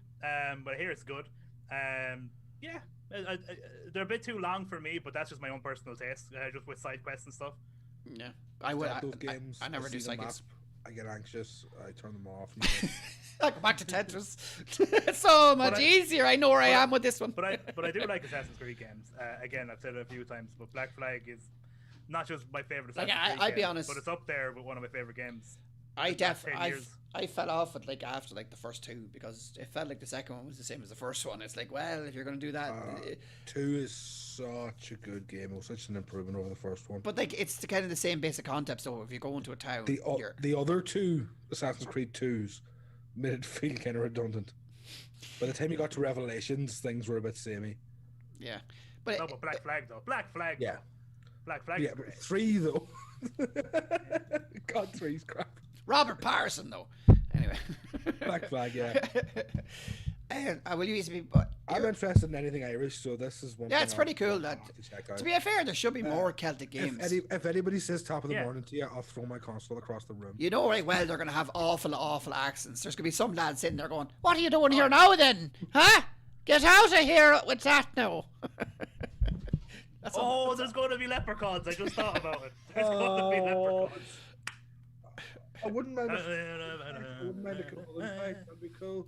but here it's good. They're a bit too long for me, but that's just my own personal taste, just with side quests and stuff. Yeah, I would. Those games. I never do side quests. I get anxious. I turn them off. I go back to Tetris. It's so much easier. I know where I am with this one. But I do like Assassin's Creed games. Again, I've said it a few times, but Black Flag is not just my favorite Assassin's Creed I'll game, be honest, but it's up there with one of my favorite games. I fell off it after the first two because it felt like the second one was the same as the first one. It's like, well, if you're going to do that, 2 is such a good game. It was such an improvement over the first one. But it's kind of the same basic concept. So if you go into a town, the other 2 Assassin's Creed 2s made it feel kind of redundant. By the time you got to Revelations, things were a bit samey. Yeah, but Black Flag though. Black Flag. Yeah. Black Flag. Yeah, but 3 though. God, 3's crap. Robert Patterson, though. Anyway. Black Flag, yeah. Will you be? I'm interested in anything Irish, so this is one. Yeah, it's pretty cool. To be fair, there should be more Celtic games. If anybody says top of the morning to you, I'll throw my console across the room. You know right well they're going to have awful accents. There's going to be some lads sitting there going, "What are you doing here now then? Huh? Get out of here with that now." There's going to be leprechauns. I just thought about it. There's going to be leprechauns. I wouldn't mind a couple of fights. That'd be cool.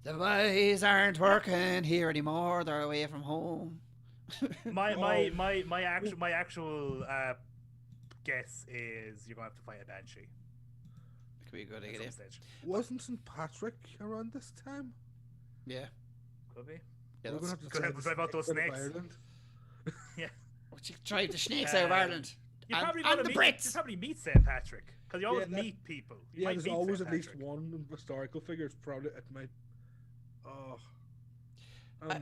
The boys aren't working here anymore. They're away from home. My actual guess is you're gonna have to fight a banshee. It could be a good idea. Wasn't St. Patrick around this time? Yeah, could be. Yeah, we're gonna have to drive out those snakes. Yeah. Would you drive the snakes out of Ireland? You probably meet St. Patrick because you always meet people. There's always at least one historical figure. It's probably it might. Are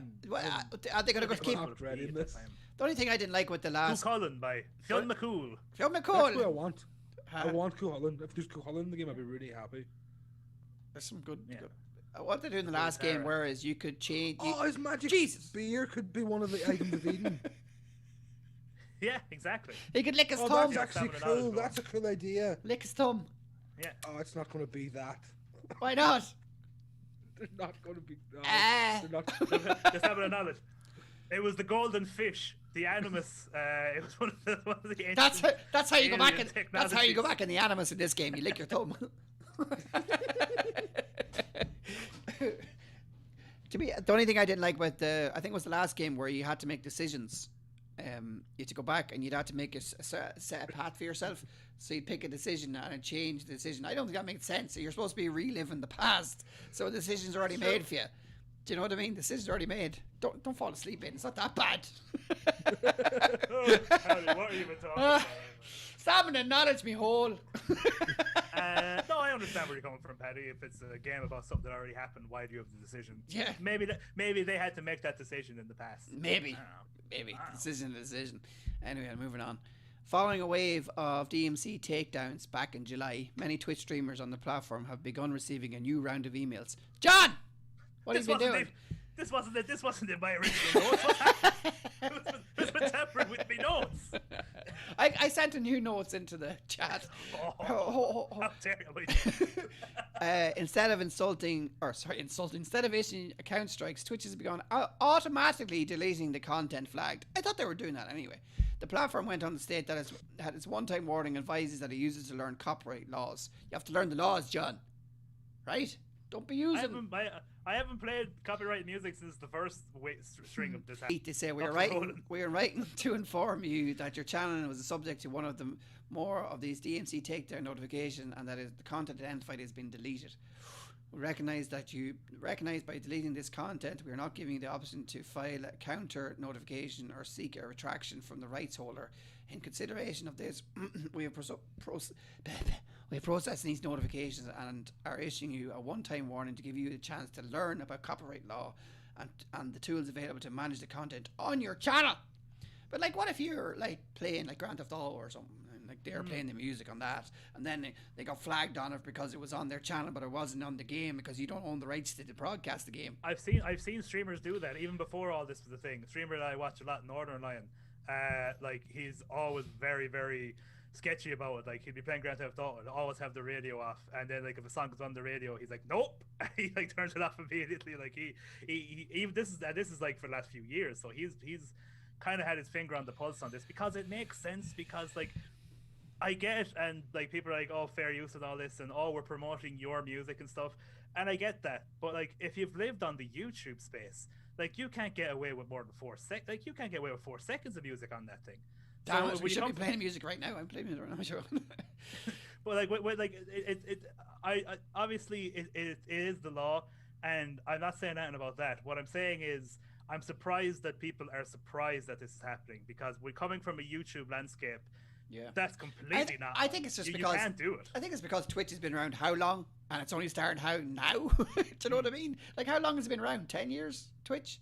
they going to keep? The only thing I didn't like with the last. Cuchulainn by Phil McCool. Phil McCool. That's who I want. I want Cuchulainn. If there's Cuchulainn in the game, I'd be really happy. There's some good. What they do in the last game, whereas you could change. His magic spear could be one of the items of Eden. Yeah, exactly. He could lick his thumb. That's actually cool. That's a cool idea. Lick his thumb. Yeah. Oh, it's not going to be that. Why not? They're not going to be. They're not. Just having a knowledge. It was the golden fish, the animus. It was one of the ancient. That's how you go back. That's how you go back in the animus in this game. You lick your thumb. To me, the only thing I didn't like about I think it was the last game where you had to make decisions. You had to go back and you'd have to make set a path for yourself. So you'd pick a decision and it'd change the decision. I don't think that makes sense. So you're supposed to be reliving the past. So the decision's already made for you. Do you know what I mean? The decision's already made. Don't fall asleep in. It's not that bad. Harry, what are you even talking about? Salmon acknowledge me whole. No, I understand where you're coming from, Paddy. If it's a game about something that already happened, why do you have the decision? Yeah. Maybe they had to make that decision in the past. Maybe. Decision. Anyway, moving on. Following a wave of DMC takedowns back in July, many Twitch streamers on the platform have begun receiving a new round of emails. John! What have you been doing? This wasn't in my original notes. What's happening? This was tampered with me notes. I sent a new notes into the chat. How terrible. Instead of instead of issuing account strikes, Twitch has begun automatically deleting the content flagged. I thought they were doing that anyway. The platform went on to state that it's had its one-time warning advises that it uses to learn copyright laws. You have to learn the laws, John. Right? Don't be using. I haven't played copyright music since the first string of this. They say we are writing to inform you that your channel was the subject to one of the more of these DMC takedown notification, and that the content identified has been deleted. We recognize by deleting this content, we are not giving you the option to file a counter notification or seek a retraction from the rights holder. In consideration of this, we have We're processing these notifications and are issuing you a one-time warning to give you a chance to learn about copyright law and the tools available to manage the content on your channel. But like, what if you're like playing like Grand Theft Auto or something, and like they're playing the music on that, and then they got flagged on it because it was on their channel, but it wasn't on the game because you don't own the rights to broadcast the game. I've seen streamers do that even before all this was a thing. A streamer that I watch a lot, Northern Lion, like he's always very, very sketchy about it. Like, he'd be playing Grand Theft Auto and always have the radio off, and then like if a song is on the radio, he's like, nope. He like turns it off immediately. Like he even this is like for the last few years, so he's kind of had his finger on the pulse on this, because it makes sense. Because like, I get, and like people are like, oh, fair use and all this, and oh, we're promoting your music and stuff, and I get that. But like, if you've lived on the YouTube space, like, you can't get away with more than 4 seconds. Like, you can't get away with 4 seconds of music on that thing. Damn, so we should be playing music right now. I'm playing music right now, sure. But like, I obviously it is the law, and I'm not saying anything about that. What I'm saying is, I'm surprised that people are surprised that this is happening, because we're coming from a YouTube landscape. Yeah, that's completely not. I think it's just because you can't do it. I think it's because Twitch has been around how long, and it's only started how now. Do you know what I mean? Like, how long has it been around? 10 years, Twitch.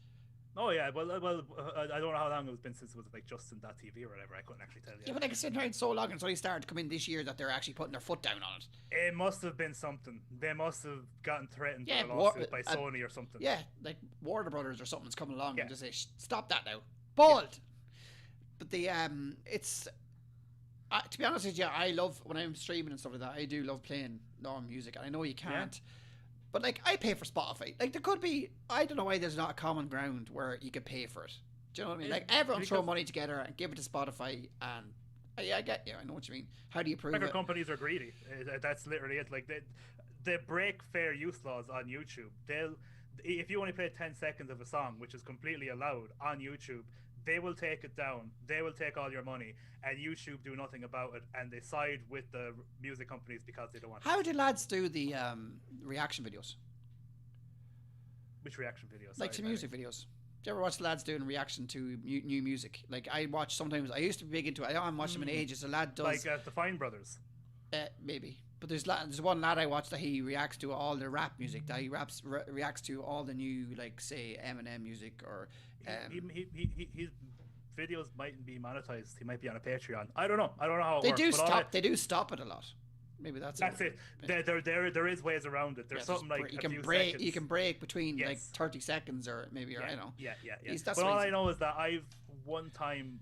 Oh yeah, well, I don't know how long it's been since it was like Justin.tv or whatever. I couldn't actually tell you. Yeah, but like, it's been around so long, and it's only started to come in this year that they're actually putting their foot down on it. It must have been something. They must have gotten threatened by a lawsuit by Sony or something. Yeah, like Warner Brothers or something's coming along and just say, stop that now, bold. Yeah. But the it's to be honest with you, I love when I'm streaming and stuff like that. I do love playing normal music, and I know you can't. Yeah. But like, I pay for Spotify. Like, there could be, I don't know why there's not a common ground where you could pay for it. Do you know what I mean? Like, everyone throw money together and give it to Spotify, and I get you. I know what you mean. How do you prove it? Companies are greedy. That's literally it. Like, they break fair use laws on YouTube. If you only play 10 seconds of a song, which is completely allowed on YouTube, they will take it down. They will take all your money, and YouTube do nothing about it, and they side with the music companies because they don't want. How do lads do the reaction videos? Which reaction videos? Like to music videos. Do you ever watch lads doing reaction to new music? Like, I watch sometimes. I used to be big into it. I haven't watched them in ages. A lad does like the Fine Brothers. Maybe. But there's one lad I watch that he reacts to all the rap music. That he reacts to all the new, like, say, Eminem music or. His videos mightn't be monetized. He might be on a Patreon. I don't know how it works. They do stop it a lot. Maybe that's it. There is ways around it. There's something like you can break between like 30 seconds or maybe or I don't know. Yeah. But all I know is that I've one time,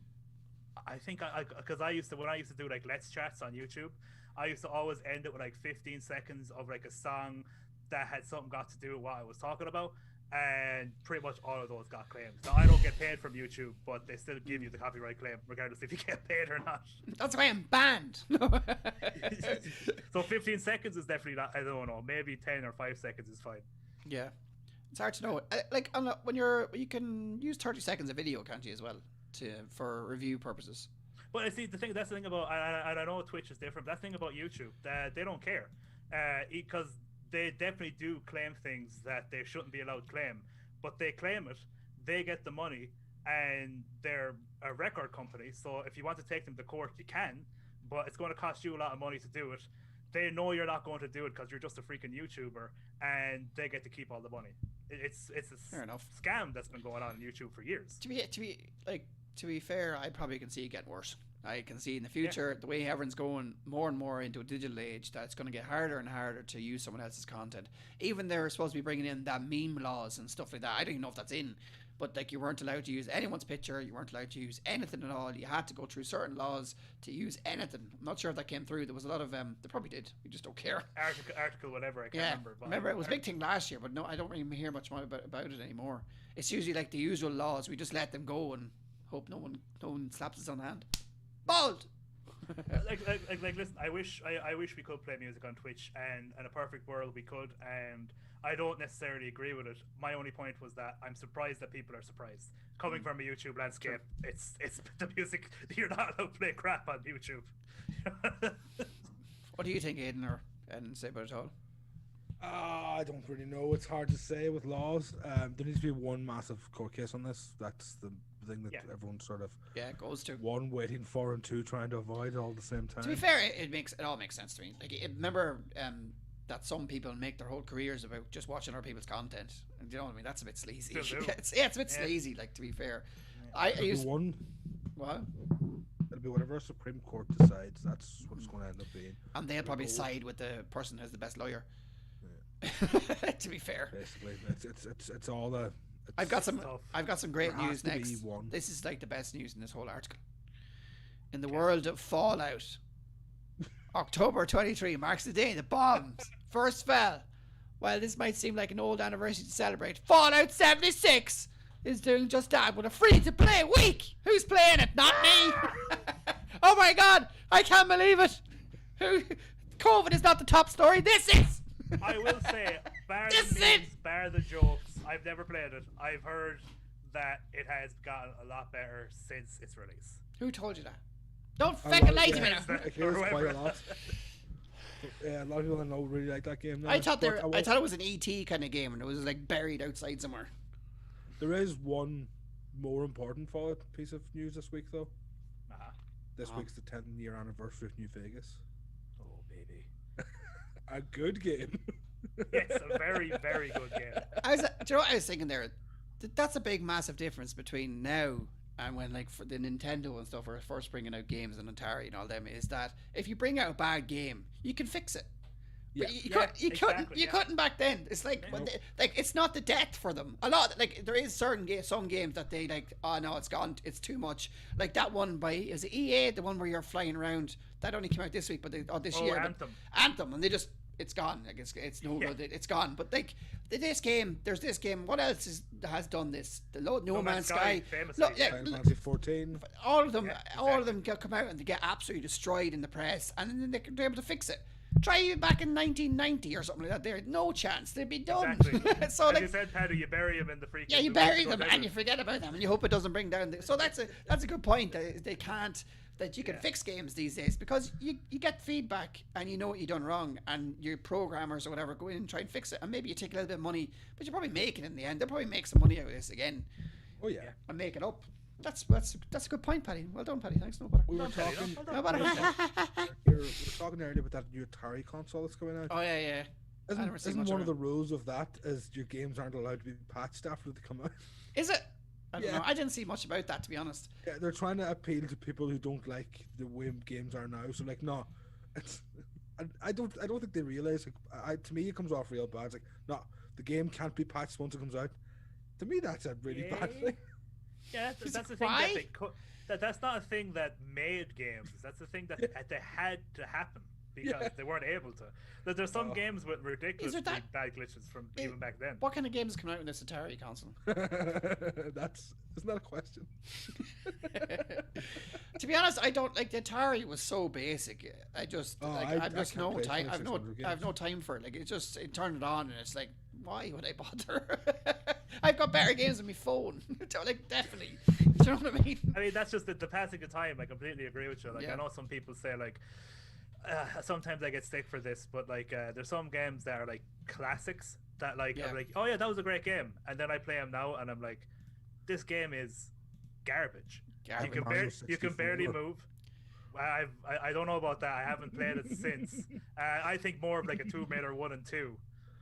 I think because I used to do like Let's Chats on YouTube, I used to always end it with like 15 seconds of like a song that had something got to do with what I was talking about. And pretty much all of those got claims. Now, I don't get paid from YouTube, but they still give you the copyright claim, regardless if you get paid or not. That's why I'm banned. So 15 seconds is definitely not, I don't know, maybe 10 or 5 seconds is fine. Yeah. It's hard to know. Like, when you can use 30 seconds of video, can't you, as well, for review purposes. But I see, that's the thing about, and I know Twitch is different, but that's the thing about YouTube, that they don't care. Because they definitely do claim things that they shouldn't be allowed to claim, but they claim it, they get the money, and they're a record company, so if you want to take them to court, you can, but it's going to cost you a lot of money to do it. They know you're not going to do it because you're just a freaking YouTuber, and they get to keep all the money. It's a scam that's been going on YouTube for years. To be fair, I probably can see it getting worse. I can see in the future, the way everyone's going more and more into a digital age, that it's going to get harder and harder to use someone else's content. Even they're supposed to be bringing in that meme laws and stuff like that. I don't even know if that's in, but like, you weren't allowed to use anyone's picture. You weren't allowed to use anything at all. You had to go through certain laws to use anything. I'm not sure if that came through. There was a lot of they probably did. We just don't care. Article, whatever. I can't remember. But remember, it was a big thing last year, but no, I don't really hear much more about it anymore. It's usually like the usual laws. We just let them go and hope no one slaps us on the hand. Bald. like listen, I wish we could play music on Twitch, and in a perfect world we could, and I don't necessarily agree with it. My only point was that I'm surprised that people are surprised. Coming from a YouTube landscape, it's the music, you're not allowed to play crap on YouTube. What do you think, Aidan, or say about it all? I don't really know. It's hard to say with laws. There needs to be one massive court case on this. That's the thing that everyone's sort of goes to one waiting for and two trying to avoid all at the same time. To be fair, it all makes sense to me. Like, remember that some people make their whole careers about just watching other people's content. And you know what I mean? That's a bit sleazy. It's a bit sleazy. Like, to be fair, It'll be whatever Supreme Court decides. That's what it's going to end up being. And they'll probably side with the person who has the best lawyer. Yeah. To be fair, basically, it's all the. I've got some great news next. This is like the best news in this whole article. In the world of Fallout, October 23 marks the day the bombs first fell. While this might seem like an old anniversary to celebrate, Fallout 76 is doing just that with a free-to-play week. Who's playing it? Not me. Oh my God, I can't believe it. COVID is not the top story. This is. I will say, bar the memes, bar the jokes, I've never played it. I've heard that it has gotten a lot better since its release. Who told you that? Don't fucking lie to me now. It hears quite a lot. Yeah, a lot of people I know really like that game now. I thought it was an ET kind of game and it was like buried outside somewhere. There is one more important Fallout piece of news this week, though. This week's the 10-year anniversary of New Vegas. Oh, baby. A good game. It's a very, very good game. Do you know what I was thinking there? That's a big, massive difference between now and when, like, for the Nintendo and stuff were first bringing out games and Atari and all them, is that if you bring out a bad game, you can fix it. Yeah. But you couldn't back then. It's like, it's not the depth for them. A lot, like, there is some games that they like, oh no, it's gone, it's too much. Like that one is it EA, the one where you're flying around, that only came out this week, but this year. Anthem, and it's gone. Like it's no good. It's gone. But like there's this game. What else has done this? No Man's Sky. Final Fantasy 14. All of them come out and they get absolutely destroyed in the press, and then they're able to fix it. Try it back in 1990 or something like that. There, no chance. They'd be done. Exactly. So, as you said, Paddy, you bury them in the freaking. Yeah, you bury them and you forget about them, and you hope it doesn't bring down. So that's a good point. That you can fix games these days because you get feedback and you know what you've done wrong, and your programmers or whatever go in and try and fix it, and maybe you take a little bit of money, but you probably make it in the end. They'll probably make some money out of this again. Oh yeah, and make it up. That's a good point, Paddy. Well done, Paddy. Thanks, no bother. We were talking earlier about that new Atari console that's coming out. Oh yeah. Isn't one of the rules of that is your games aren't allowed to be patched after they come out? Is it? I don't know. I didn't see much about that, to be honest. Yeah, they're trying to appeal to people who don't like the way games are now. So like, no, it's. I don't think they realize. Like, to me, it comes off real bad. It's like, no, the game can't be patched once it comes out. To me, that's a really bad thing. Yeah, that's the thing that's not a thing that made games. That's the thing that they had to happen because they weren't able to. There's some games with ridiculously bad glitches from even back then. What kind of games come out in this Atari console? Isn't that a question? To be honest, I don't like the Atari was so basic. I have no time for it. Like it turned it on and it's like, why would I bother? I've got better games on my phone. Like definitely. Do you know what I mean? I mean that's just the passing of time. I completely agree with you. Like I know some people say like sometimes I get stick for this, but like there's some games that are like classics that like I'm like, oh yeah, that was a great game, and then I play them now and I'm like, this game is garbage. You can barely move. I don't know about that. I haven't played it since. I think more of like a Tomb Raider 1 and 2.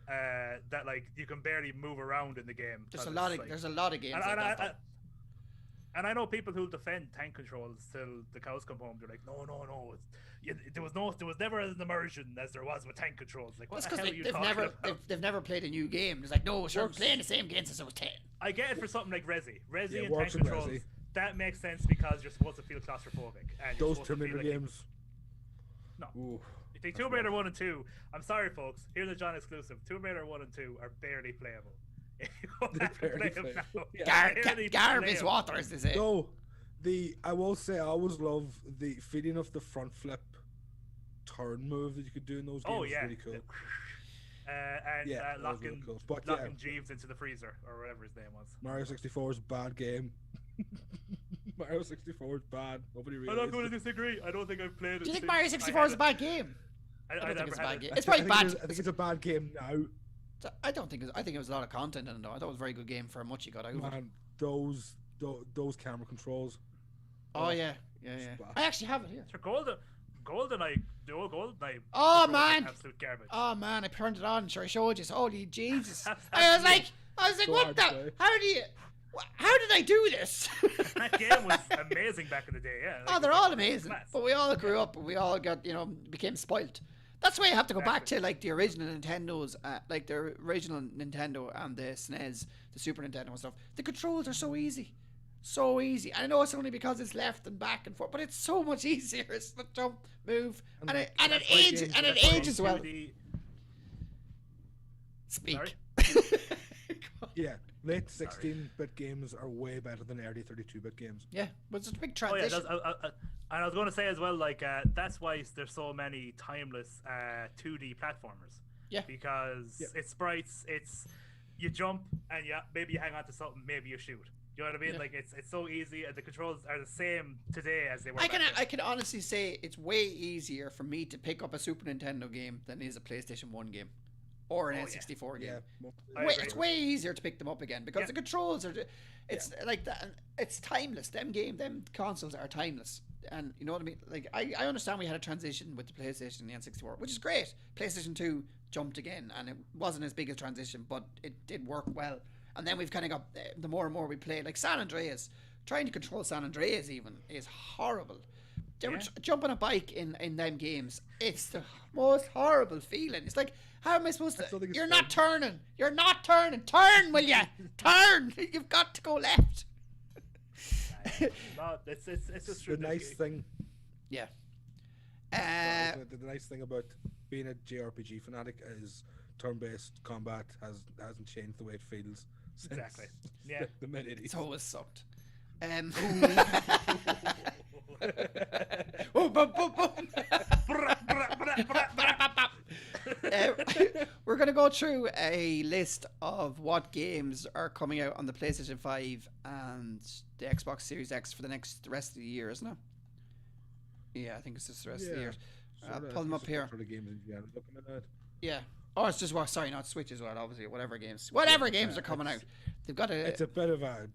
That like you can barely move around in the game. There's a lot of games like that. And I know people who defend tank controls till the cows come home. They're like, no. There was never an immersion as there was with tank controls. Like, what the hell are you talking about? They've never played a new game. It's like, no, sure, I'm playing the same game since I was 10. I get it for something like Resi and tank controls. Resi. That makes sense because you're supposed to feel claustrophobic. And those Tomb Raider games. No. Ooh, you think Tomb Raider 1 and 2? I'm sorry, folks. Here's a John exclusive. Tomb Raider 1 and 2 are barely playable. Garbage water, as they say. No, I will say I always love the feeling of the front flip turn move that you could do in those games. Oh yeah, really cool. Locking really cool. Locking Jeeves into the freezer or whatever his name was. Mario 64 is a bad game. Mario 64 is bad. Nobody really. I'm not going to disagree. I don't think I've played it. Do you think Mario 64 is a bad game? I don't think it's a bad game. It's probably bad. I think it's a bad game now. I think it was a lot of content in it though. I thought it was a very good game for how much you got out of it. Those those camera controls. Oh yeah. I actually have it here. For GoldenEye, the old GoldenEye. Oh controls man. are absolute garbage. Oh man, I turned it on. Sure, I showed you. Holy Jesus! That's I was like, So what hard the? to play. How did I do this? That game was amazing back in the day. Yeah. Oh, they're all amazing. Class. But we all grew up and we all got, became spoilt. That's why you have to go back Exactly. to like the original Nintendos, like the original Nintendo and the SNES, the Super Nintendo and stuff. The controls are so easy. So easy. I know it's only because it's left and back and forth, but it's so much easier. It's the jump, move, and it That's why games- ages well. 2D Speak. Yeah, late 16-bit games are way better than early 32-bit games. Yeah, but it's a big Oh yeah, transition. and I was going to say as well, like that's why there's so many timeless 2D platformers. Yeah. Because it's sprites, it's you jump and maybe you hang on to something, maybe you shoot. You know what I mean? Yeah. Like it's so easy, and the controls are the same today as they were. I back can then. I can honestly say it's way easier for me to pick up a Super Nintendo game than it is a PlayStation 1 game or an Oh, yeah. N64 game. Yeah, I Way, agree. it's way easier to pick them up again because Yeah. the controls are. It's like that. It's timeless. Them consoles are timeless, and you know what I mean. Like I understand we had a transition with the PlayStation and the N64, which is great. PlayStation 2 jumped again, and it wasn't as big a transition, but it did work well. And then we've kind of got the more and more we play, like San Andreas. Trying to control San Andreas even is horrible. They were Yeah. jumping a bike in them games. It's the most horrible feeling. It's like, how am I supposed I still to? think it's You're fun. not turning. You're not turning. Turn, will ya? Turn. You've got to go left. No, it's just the nice thing. Yeah. The nice thing about being a JRPG fanatic is turn-based combat hasn't changed the way it feels since Exactly. Yeah. the mid 80s. It's always sucked. Oh, boom, boom, boom. We're going to go through a list of what games are coming out on the PlayStation 5 and the Xbox Series X for the rest of the year, isn't it? Yeah, I think it's just the rest of the year. I'll pull them up here. For the games that you're looking at that. Yeah. Oh, it's just, sorry, not Switch as well, obviously. Whatever games are coming out. They've got It's a bit of a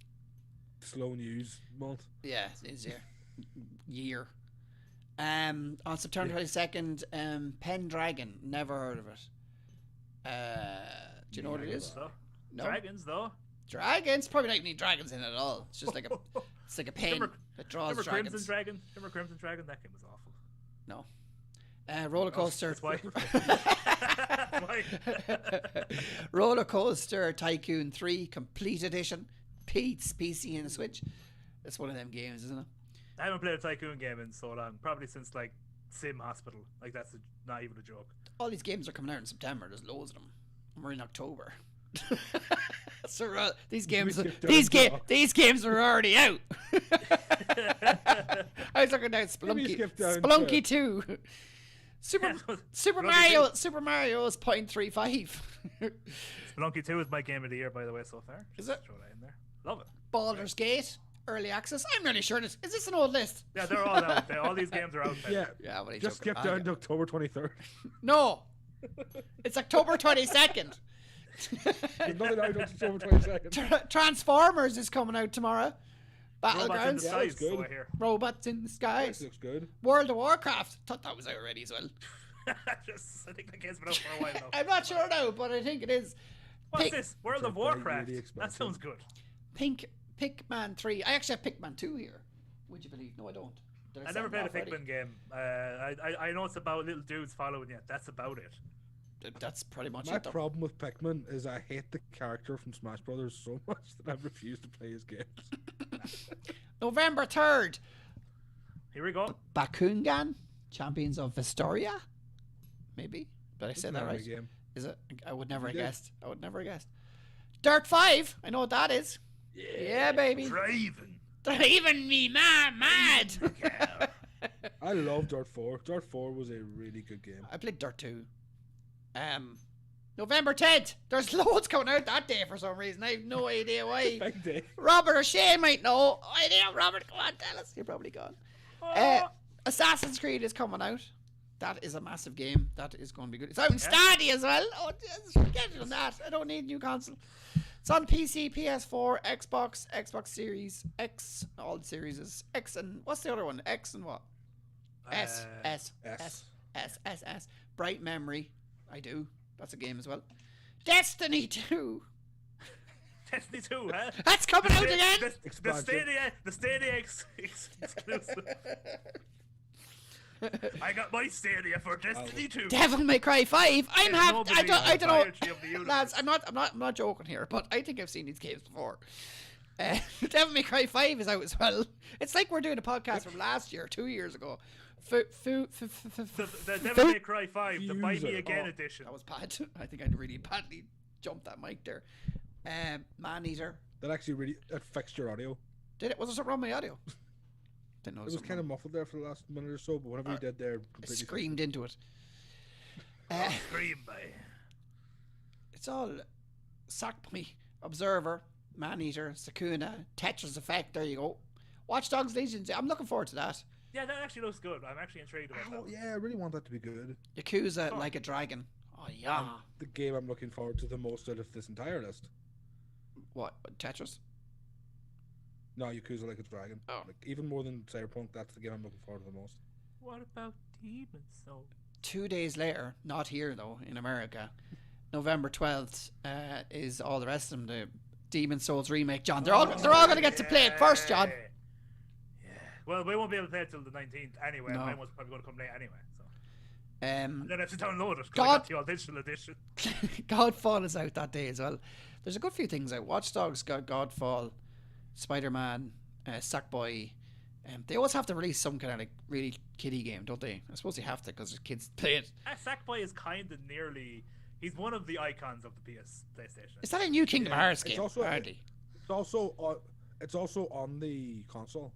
slow news month. Yeah, it is, year. On September 22nd, Pendragon. Never heard of it. Do you know what it is? So, No. Dragons though. Dragons? Probably not any dragons in it at all. It's just like a pen Remember- that draws Remember dragons. Crimson Dragon? Remember Crimson Dragon? That game was awful. No. Roller Coaster. That's why. That's why. Roller Coaster Tycoon 3 Complete Edition. Pete's PC and Switch. That's one of them games, isn't it? I haven't played a Tycoon game in so long. Probably since like Sim Hospital. Like that's not even a joke. All these games are coming out in September. There's loads of them. And we're in October. So these games are already out. I was looking down Spelunky 2. Super Mario's 0.35. Spelunky 2 is my game of the year, by the way, so far. Is it? Throw that in there. Love it. Baldur's Gate Early Access. I'm really sure is this an old list? Yeah, they're all out. All these games are out. Yeah. Yeah, what are you Just joking? skip down to October 23rd. No, it's October 22nd. There's nothing out until October 22nd. Transformers is coming out tomorora. Robots in the Battlegrounds. Yeah, skies, that's good. so I hear. Robots in the This skies. looks good. World of Warcraft. Thought that was out already as well. I think that game's been out for a while now. I'm not sure now, but I think it is. What's this? World of Really Warcraft. expensive. That sounds good. Pikmin 3. I actually have Pikmin 2 here. Would you believe? No, I don't. Did I sell never them played a off already? Pikmin game. I know it's about little dudes following you. That's about it. That's pretty much My it. Though. problem with Pikmin is I hate the character from Smash Brothers so much that I've refused to play his games. November 3rd. Here we go. Bakugan, Champions of Vestoria. Maybe. Did I say that Memory right? game. Is it? I would never have You did. guessed. I would never have guessed. Dirt 5. I know what that is. Yeah, baby. Draven. Driving me mad. I love Dirt 4. Dirt 4 was a really good game. I played Dirt 2. November 10th. There's loads coming out that day for some reason. I have no idea why. Big day. Robert or Shay might know. I know, Robert, come on, tell us. You're probably gone. Assassin's Creed is coming out. That is a massive game. That is going to be good. It's out in Stadia as well. Oh, just forget on that. I don't need a new console. It's on PC, PS4, Xbox, Xbox Series X, all the series is X, and what's the other one? X and what? S. Bright Memory. I do. That's a game as well. Destiny 2. Destiny 2, huh? That's coming out again. The Stadia exclusive. I got my Stadia for Destiny 2. Devil May Cry 5. I'm happy. I don't know, lads. I'm not joking here, but I think I've seen these games before. Devil May Cry 5 is out as well. It's like we're doing a podcast from last year, 2 years ago. The Devil May Cry 5, the Buy Me Again edition. That was bad. I think I really badly jumped that mic there. Man Eater. That actually really fixed your audio. Did it? Was there something wrong with my audio? Didn't know. It was kind of muffled there for the last minute or so, but whenever you did there, I screamed into it. Scream, boy. It's all Sackboy, Observer, Man-Eater, Sakuna, Tetris Effect. There you go. Watch Dogs Legion. I'm looking forward to that. Yeah, that actually looks good. I'm actually intrigued about that. Yeah, I really want that to be good. Yakuza Like a Dragon. Oh, yeah. The game I'm looking forward to the most out of this entire list. What? Tetris? No, Yakuza Like a Dragon. Oh. Like, even more than Cyberpunk, that's the game I'm looking forward to the most. What about Demon's Soul? 2 days later, not here though, in America, November 12th, is all the rest of them, the Demon's Souls remake, John. They're all going to get to play it first, John. Yeah. Well, we won't be able to play it till the 19th anyway. No. Mine was probably going to come late anyway. So. And then I have to download it because I got the all digital edition. Godfall is out that day as well. There's a good few things out. Watch Dogs got Godfall, Spider-Man, Sackboy. They always have to release some kind of like really kiddie game, don't they? I suppose they have to because kids play it. Sackboy is kind of nearly. He's one of the icons of the PlayStation. Is that a new Kingdom Hearts game? Apparently. It's also on the console.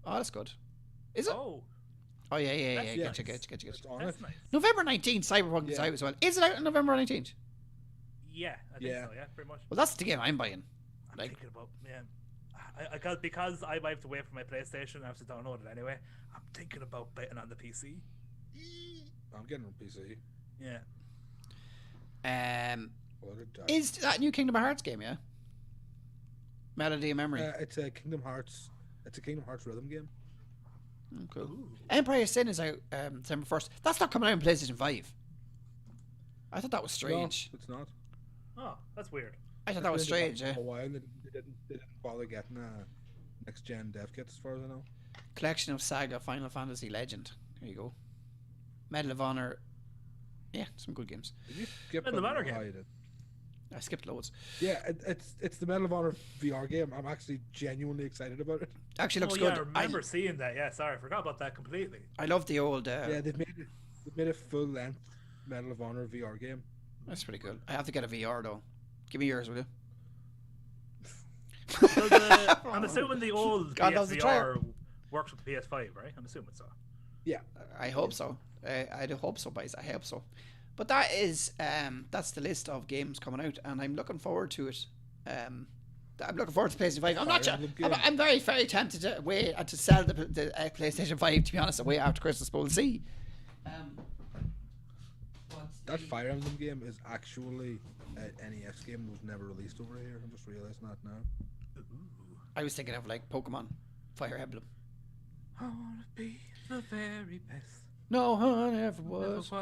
Oh, that's good. Is it? Oh yeah. Get you. That's nice. November 19th, Cyberpunk is out as well. Is it out on November 19th? Yeah, I think so. Yeah, pretty much. Well, that's the game I'm buying. I'm thinking about because I might have to wait for my PlayStation. I have to download it anyway. I'm thinking about betting on the PC. I'm getting on PC. Yeah. Is that new Kingdom Hearts game? Yeah. Melody of Memory. It's a Kingdom Hearts. It's a Kingdom Hearts rhythm game. Oh, cool. Ooh. Empire of Sin is out December 1st. That's not coming out on PlayStation 5. I thought that was strange. No, it's not. Oh, that's weird. I thought that was strange. For a while, they didn't bother getting next gen dev kits, as far as I know. Collection of Saga, Final Fantasy Legend. There you go. Medal of Honor. Yeah, some good games. Did you skip Medal of Honor game? I skipped loads. Yeah, it's the Medal of Honor VR game. I'm actually genuinely excited about it. Actually looks good. I remember seeing that. Yeah, sorry, I forgot about that completely. I love the old. Yeah, they've made a full length Medal of Honor VR game. That's pretty cool. I have to get a VR though. Give me yours, will you? So I'm assuming the old VR works with the PS5, right? I'm assuming so. Yeah, I hope so. I do hope so, boys. I hope so. But that is that's the list of games coming out, and I'm looking forward to it. I'm looking forward to PlayStation 5. I'm not sure. I'm very, very tempted to wait and to sell the PlayStation 5. To be honest, away after Christmas, but we'll see. That Fire Emblem game is actually an NES game that was never released over here. I'm just realizing that now. I was thinking of like Pokemon Fire Emblem. I wanna be the very best. No one ever was.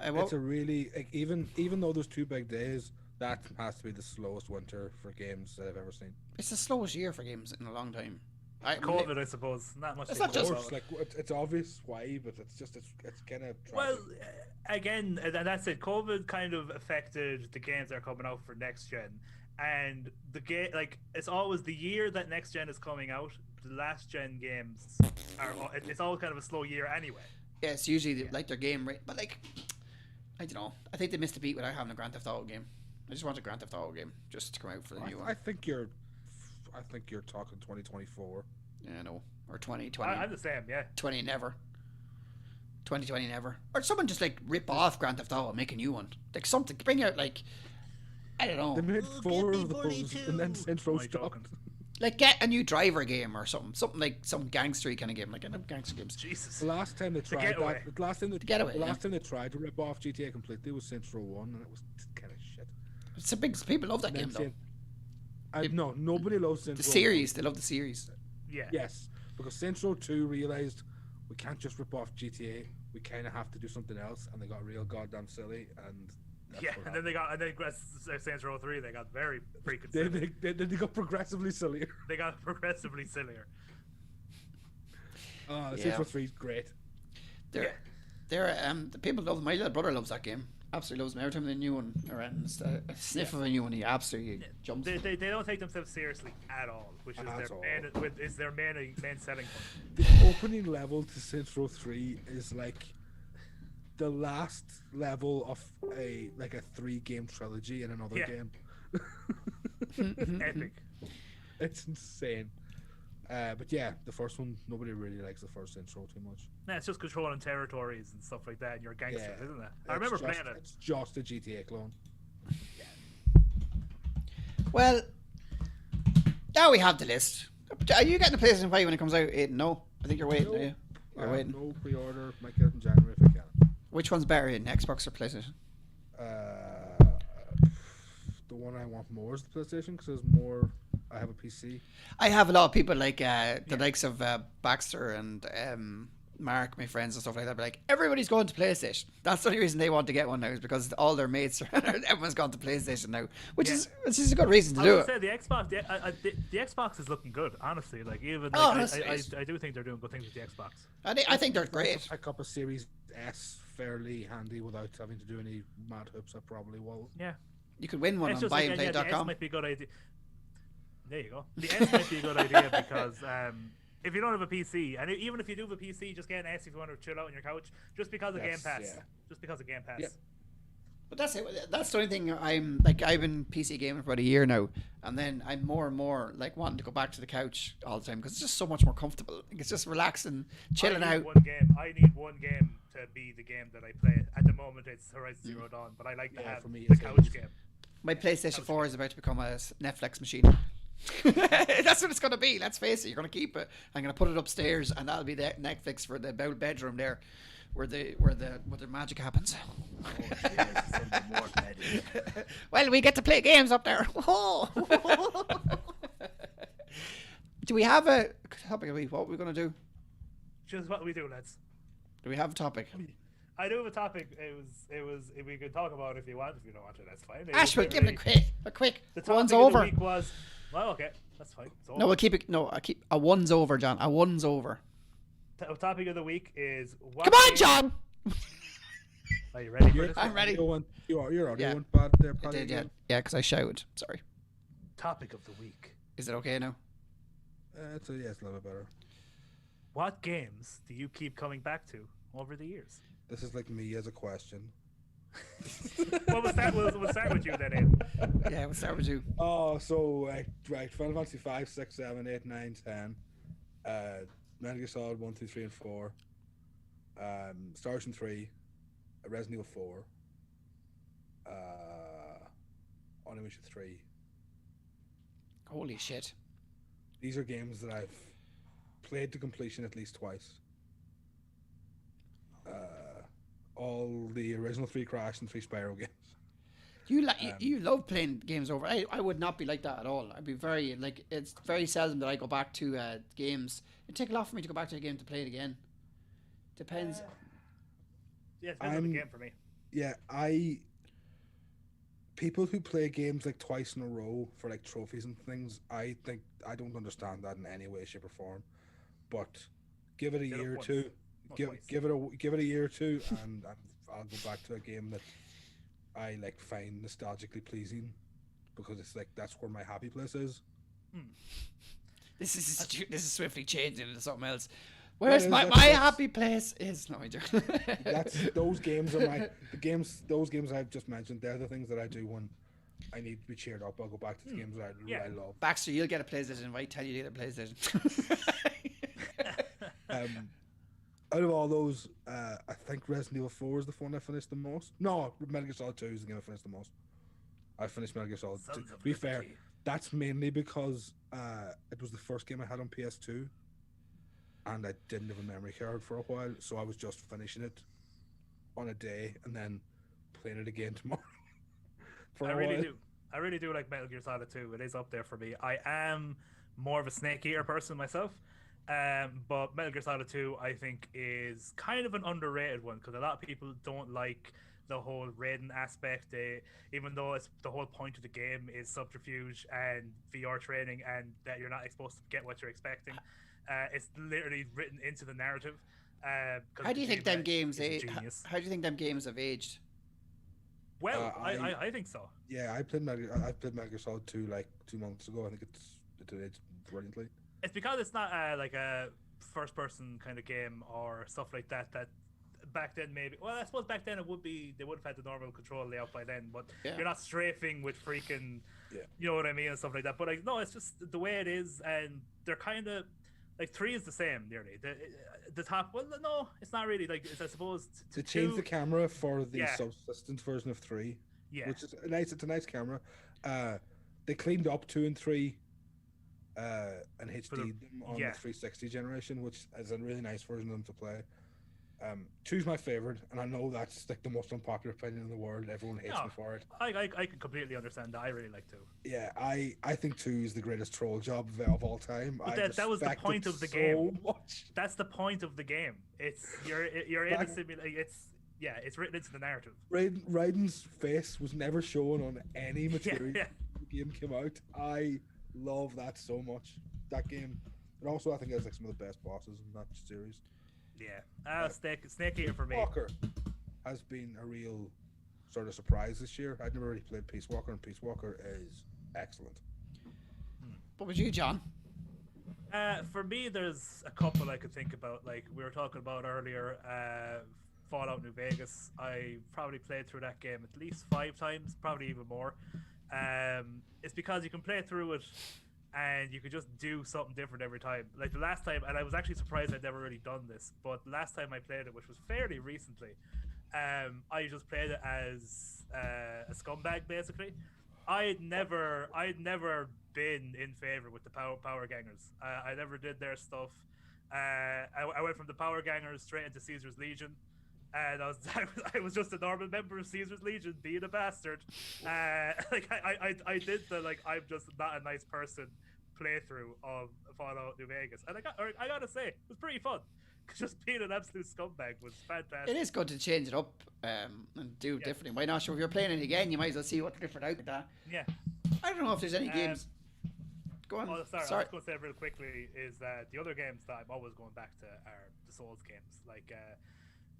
It's a really even though there's 2 big days, that has to be the slowest winter for games that I've ever seen. It's the slowest year for games in a long time. COVID, I suppose. Not much. It's not just like it's obvious why, but it's kind of tragic. Well, again, and that's it. COVID kind of affected the games that are coming out for next gen, and the game it's always the year that next gen is coming out. The last gen games it's all kind of a slow year anyway. Yeah, it's usually like their game rate, but like I don't know. I think they missed a beat without having a Grand Theft Auto game. I just want a Grand Theft Auto game just to come out for the new one. I think you're talking 2024. Yeah, no, or 2020. I'm the same. Yeah, 20 never. 2020 never. Or someone just like rip off Grand Theft Auto and make a new one. Like something, bring out like I don't know. They made 4 of those and then Saints Row stopped. Like get a new driver game or something like some gangstery kind of game, like gangster games. Jesus. The last time they tried that, the last time they tried to rip off GTA completely was Saints Row 1, and it was kind of shit. It's a big. People love that And then game though. no, nobody loves Saints The Row series, they love the series. Yeah. Yes, because Saints Row 2 realized we can't just rip off GTA. We kind of have to do something else, and they got real goddamn silly. And that's Yeah, what and then Saints Row 3, they got very freaking silly. they got progressively sillier. They got progressively sillier. Saints Row 3 is great. They're the people love. My little brother loves that game. Absolutely loves them. Every time the new one around, a sniff of a new one, he absolutely jumps. They don't take themselves seriously at all, which is their main selling point. The opening level to Saints Row 3 is like the last level of a 3-game trilogy in another game. Epic. It's insane. But yeah, the first one, nobody really likes the first Saints Row too much. Nah, it's just controlling territories and stuff like that, and you're gangsters, isn't it? I remember playing it. It's just a GTA clone. Well, now we have the list. Are you getting the PlayStation 5 when it comes out, Aidan? No, I think you're waiting. Are you? You're waiting. No pre-order. Might get it in January if I can. Which one's better, in Xbox or PlayStation? The one I want more is the PlayStation because there's more. I have a PC. I have a lot of people like the likes of Baxter and Mark, my friends and stuff like that. But like everybody's going to PlayStation. That's the only reason they want to get one now is because all their mates are. Everyone's gone to PlayStation now, which is a good reason to do it. I would say the Xbox is looking good. Honestly, like even I do think they're doing good things with the Xbox. I think they're great. Pick up a Series S fairly handy without having to do any mad hoops. I probably will. Yeah. You could win one on buyandplay.com. The S might be a good idea. There you go. The S might be a good idea because if you don't have a PC, and even if you do have a PC, just get an S if you want to chill out on your couch, just because of Game Pass. Yeah. Just because of Game Pass. Yeah. But that's it. That's the only thing. I've been PC gaming for about a year now, and then I'm more and more like wanting to go back to the couch all the time because it's just so much more comfortable. It's just relaxing, chilling out. I need one game to be the game that I play. At the moment, it's Horizon Zero Dawn, but I like to have the couch game. My PlayStation 4 is about to become a Netflix machine. That's what it's going to be. Let's face it. You're going to keep it. I'm going to put it upstairs, and that'll be the Netflix for the bedroom there, where the magic happens. Well, we get to play games up there. Do we have a topic? What are we going to do? Just what we do, lads. Do we have a topic? I do have a topic. We could talk about it if you want. If you don't want to, that's fine. Ashwin, give it a quick. The topic one's of over. the week was okay. That's fine. No, we'll keep it. No, I keep a one's over, John. A one's over. Topic of the week is what. Come on, John. Are you ready for this? I'm ready. You're already Yeah. went bad there. I did, yeah, because I shouted. Sorry. Topic of the week. Is it okay now? It's a little bit better. What games do you keep coming back to over the years? This is like me as a question. Well, we'll start with you then, Ian. Yeah, we'll start with you. Oh, so right, Final Fantasy 5, 6, 7, 8, 9, 10. Metal Gear Solid 1, 2, 3, and 4. Star Ocean 3. Resident Evil 4. Onimusha 3. Holy shit. These are games that I've played to completion at least twice. All the original 3 Crash and 3 Spyro games. You love playing games over. I would not be like that at all. I'd be very it's very seldom that I go back to games. It'd take a lot for me to go back to a game to play it again. Depends. Yeah, it depends on the game for me. Yeah, people who play games like twice in a row for like trophies and things, I think I don't understand that in any way, shape, or form. But give it a year or two. Give it a year or two, and I'll go back to a game that I like find nostalgically pleasing because it's like that's where my happy place is. This is swiftly changing into something else. Where's my happy place is no. Those games are those games I've just mentioned. They're the things that I do when I need to be cheered up. I'll go back to the games that I love. Baxter, you'll get a PlayStation invite. Tell you to get a PlayStation. Out of all those, I think Resident Evil 4 is the one I finished the most. No, Metal Gear Solid 2 is the game I finished the most. I finished Metal Gear Solid 2. To be fair, that's mainly because it was the first game I had on PS2, and I didn't have a memory card for a while, so I was just finishing it on a day and then playing it again tomorrow. I really do. I really do like Metal Gear Solid 2. It is up there for me. I am more of a Snake Eater person myself. But Metal Gear Solid 2, I think, is kind of an underrated one because a lot of people don't like the whole raiding aspect. Even though it's the whole point of the game is subterfuge and VR training, and that you're not supposed to get what you're expecting. It's literally written into the narrative. How do you think them games? Genius. How do you think them games have aged? Well, I think so. Yeah, I played Metal Gear Solid 2 like 2 months ago. I think it's brilliantly. It's because it's not like a first-person kind of game or stuff like that. That back then maybe. Well, I suppose back then it would be. They would have had the normal control layout by then, but you're not strafing with freaking. Yeah. You know what I mean and stuff like that. But like no, it's just the way it is, and they're kind of like 3 is the same nearly. The top. Well, no, it's not really. Like it's, I suppose to change the camera for the subsistence version of 3. Yeah. Which is nice. It's a nice camera. They cleaned up 2 and 3. And HD'd them on the 360 generation, which is a really nice version of them to play. 2's my favorite, and I know that's like the most unpopular opinion in the world. Everyone hates me for it. I can completely understand that. I really like 2. Yeah, I think 2 is the greatest troll job of all time. But that was the point of the game. That's the point of the game. It's you're in a simulation. It's written into the narrative. Raiden's face was never shown on any material the game came out. I love that so much. That game. And also I think it has like some of the best bosses in that series. Yeah. Snake Eater for me. Walker has been a real sort of surprise this year. I'd never really played Peace Walker, and Peace Walker is excellent. What was you, John? For me, there's a couple I could think about. Like we were talking about earlier, Fallout New Vegas. I probably played through that game at least 5 times, probably even more. It's because you can play through it and you could just do something different every time. Like the last time, and I was actually surprised I'd never really done this, but the last time I played it, which was fairly recently, I just played it as a scumbag basically. I'd never been in favor with the power gangers. I never did their stuff. I went from the power gangers straight into Caesar's Legion. And I was just a normal member of Caesar's Legion, being a bastard. Like I did the like I'm just not a nice person playthrough of Fallout New Vegas, and I gotta say it was pretty fun. Just being an absolute scumbag was fantastic. It is good to change it up and do differently. Why not? Sure, if you're playing it again, you might as well see what's different out of that. Yeah. I don't know if there's any games. Go on. Oh, sorry. I was going to say real quickly is that the other games that I'm always going back to are the Souls games. Like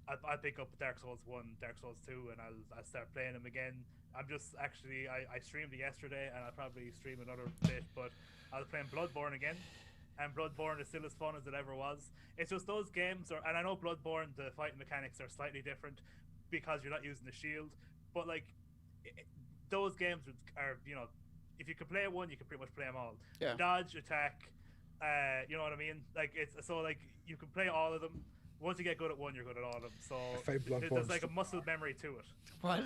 I'll pick up Dark Souls 1, Dark Souls 2, and I'll start playing them again. I'm just actually I streamed it yesterday, and I'll probably stream another bit. But I was playing Bloodborne again, and Bloodborne is still as fun as it ever was. It's just those games and I know Bloodborne, the fighting mechanics are slightly different because you're not using the shield, but like those games are, you know, if you can play one, you can pretty much play them all. Yeah. Dodge, attack, you know what I mean? Like it's so like you can play all of them. Once you get good at one, you're good at all of them. So there's like a muscle memory to it. What?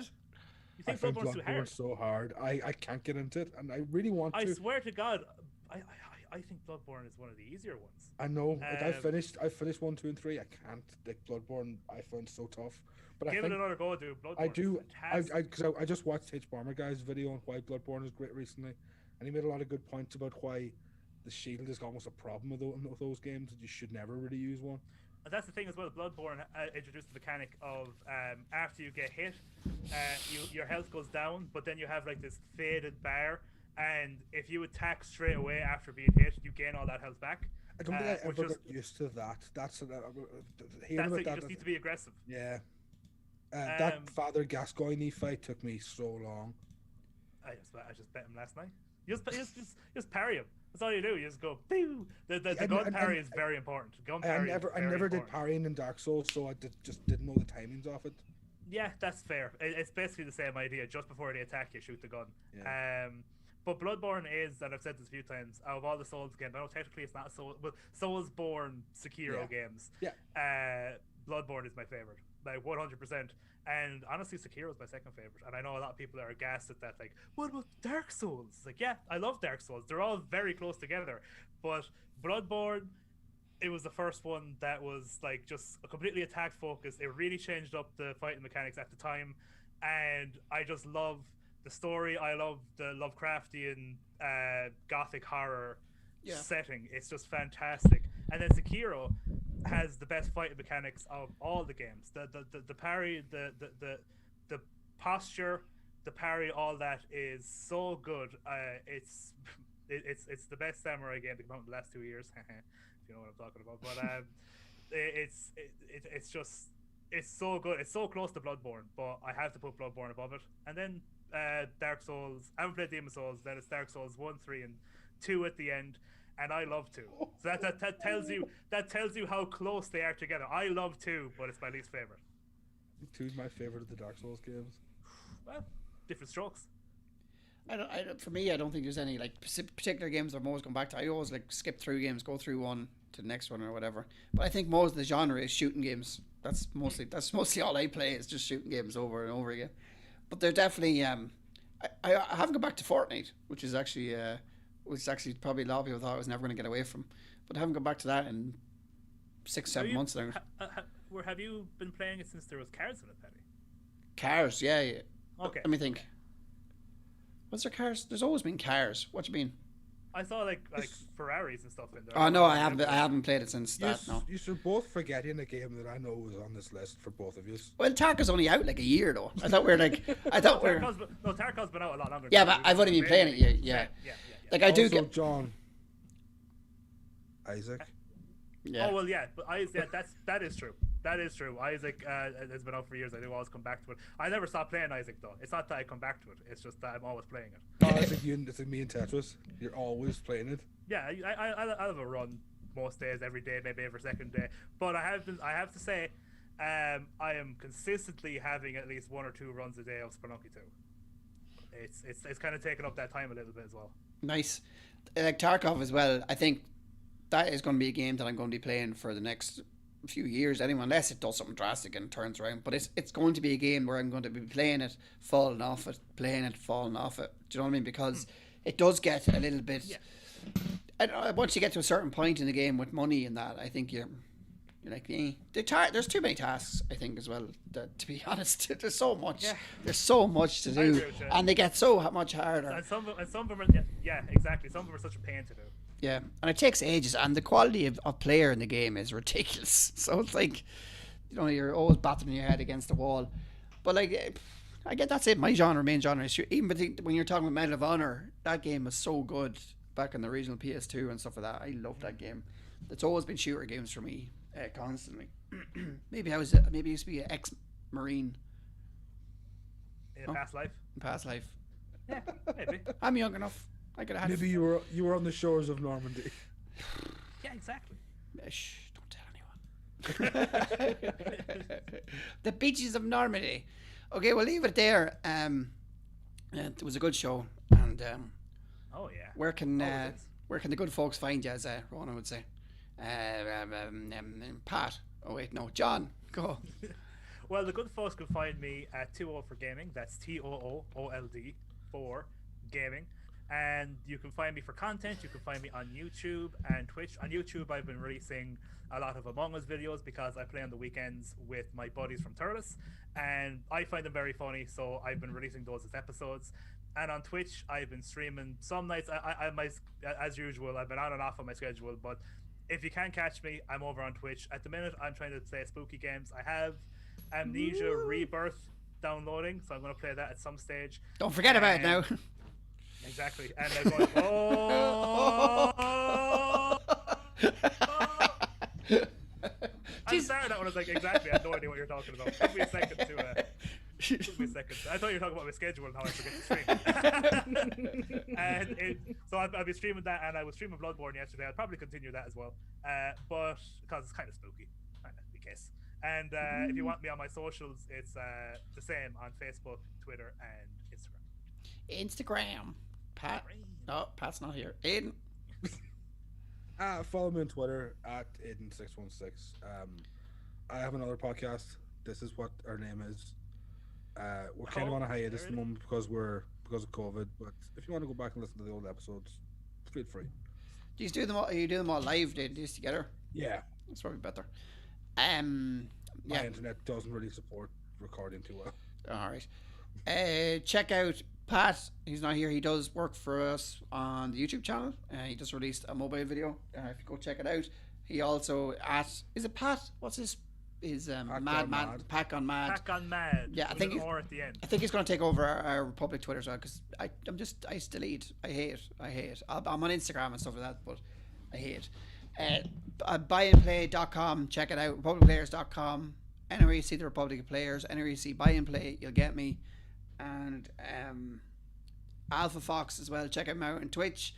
You think Bloodborne's too hard? So hard. I can't get into it, and I really want to. I swear to God, I think Bloodborne is one of the easier ones. I know. Like I finished 1, 2, and 3. I can't. Like Bloodborne, I found so tough. But give it another go, dude. Bloodborne. I do. Because I just watched H Bomber Guy's video on why Bloodborne is great recently, and he made a lot of good points about why the shield is almost a problem with those games. That you should never really use one. And that's the thing as well. Bloodborne introduced the mechanic of after you get hit, your health goes down, but then you have like this faded bar, and if you attack straight away after being hit, you gain all that health back. I don't think I ever got used to that. That's you just need to be aggressive. Yeah. That Father Gascoigne fight took me so long. I just bet him last night. You just parry him. That's all you do. You just go, boo. The gun parry is very important. Gun parry I never did parrying in Dark Souls, so I just didn't know the timings of it. Yeah, that's fair. It's basically the same idea. Just before they attack you, shoot the gun. Yeah. But Bloodborne is, and I've said this a few times, out of all the Souls games, I know technically it's not Soulsborne Sekiro games. Yeah. Bloodborne is my favorite, like 100%. And honestly, Sekiro is my second favorite. And I know a lot of people are aghast at that. Like, what about Dark Souls? It's like, yeah, I love Dark Souls. They're all very close together. But Bloodborne, it was the first one that was like just a completely attack focused. It really changed up the fighting mechanics at the time. And I just love the story. I love the Lovecraftian gothic horror setting. It's just fantastic. And then Sekiro has the best fighting mechanics of all the games. The parry, the posture, the parry, all that is so good. It's the best samurai game to come out in the last 2 years. If you know what I'm talking about. But it's so good. It's so close to Bloodborne, but I have to put Bloodborne above it. And then Dark Souls. I haven't played Demon Souls. Then it's Dark Souls 1, 3, and 2 at the end. And I love 2. So that tells you how close they are together. I love 2, but it's my least favorite. 2 is my favorite of the Dark Souls games. Well, different strokes. For me, I don't think there's any like particular games I'm always going back to. I always like skip through games, go through one to the next one or whatever. But I think most of the genre is shooting games. That's mostly all I play is just shooting games over and over again. But they're definitely I haven't gone back to Fortnite, which is actually probably a lot of people thought I was never going to get away from. But I haven't gone back to that in 6-7 months now. Have you been playing it since there was cars in it, Penny? Cars, yeah. Okay. Let me think. Was there cars? There's always been cars. What do you mean? I saw like Ferraris and stuff in there. Oh no, I haven't played it since that. No. You should both forgetting a game that I know was on this list for both of you. Well, Tarkov's only out like a year though. I thought Tarkov's been out a lot longer. Yeah, but I've only been playing it. Yeah. Like I also, do get John. Isaac. Yeah. Oh well, yeah, but that is true. That is true. Isaac has been out for years. I do always come back to it. I never stop playing Isaac though. It's not that I come back to it. It's just that I'm always playing it. No, it's like me and Tetris. You're always playing it. Yeah, I have a run most days, every day, maybe every second day. But I have to say, I am consistently having at least 1 or 2 runs a day of Spelunky 2. It's kind of taken up that time a little bit as well. Nice. Like Tarkov as well. I think that is going to be a game that I'm going to be playing for the next few years anyway, unless it does something drastic and turns around. But it's going to be a game where I'm going to be playing it, falling off it, playing it, falling off it. Do you know what I mean? Because it does get a little bit. Yeah. Once you get to a certain point in the game with money and that, I think you're like, there's too many tasks. I think as well. To be honest, there's so much. Yeah. There's so much to do, and they get so much harder. And some of them are exactly. Some of them are such a pain to do. Yeah, and it takes ages, and the quality of player in the game is ridiculous. So it's like, you're always battering your head against the wall. But like, I get that's it. My main genre is even when you're talking about Medal of Honor, that game was so good back in the original PS2 and stuff like that. I love that game. It's always been shooter games for me, constantly. maybe I used to be an ex-Marine. In a past life. In past life. Yeah, maybe. I'm young enough. I could have had. Maybe you were on the shores of Normandy. Yeah, exactly. Shh! Don't tell anyone. The beaches of Normandy. Okay, we'll leave it there. It was a good show, and oh yeah. Where can the good folks find you, as Ronan would say? Pat. Oh wait, no, John. Go. Well, the good folks can find me at 2O for Gaming. That's TOOOLD for Gaming. And you can find me for content. You can find me on YouTube and Twitch. On YouTube, I've been releasing a lot of Among Us videos because I play on the weekends with my buddies from Turles, and I find them very funny, so I've been releasing those as episodes. And on Twitch, I've been streaming some nights. As usual, I've been on and off on my schedule, but if you can catch me, I'm over on Twitch. At the minute, I'm trying to play spooky games. I have Amnesia Rebirth downloading, so I'm going to play that at some stage. Don't forget about it now. Exactly. And they're going, oh. I'm sorry, that one was like, exactly, I had no idea what you're talking about. Give me a second to... I thought you were talking about my schedule and how I forget to stream. So I'll be streaming that, and I was streaming Bloodborne yesterday. I'll probably continue that as well. But because it's kind of spooky, kind of, in case. And if you want me on my socials, it's the same on Facebook, Twitter, and Instagram. Pat. No, Pat's not here. Aiden. Follow me on Twitter at Aiden616. I have another podcast. This is what our name is. We're kind of on a hiatus at the moment because of COVID. But if you want to go back and listen to the old episodes, feel free. Do you do them all? Are you doing them all live? Do these together? Yeah, that's probably better. My internet doesn't really support recording too well. All right. Check out Pat, he's not here. He does work for us on the YouTube channel. He just released a mobile video. If you go check it out. He also is it Pat? What's his mad Pat Gone Mad? Pat Gone Mad. Yeah, I think or at the end. I think he's going to take over our public Twitter as well, because I delete. I hate. I'm on Instagram and stuff like that, but I hate. Buyandplay.com. Check it out. Republicplayers.com. Anywhere you see the Republic of Players, anywhere you see Buy and Play, you'll get me. And Alpha Fox as well. Check him out on Twitch.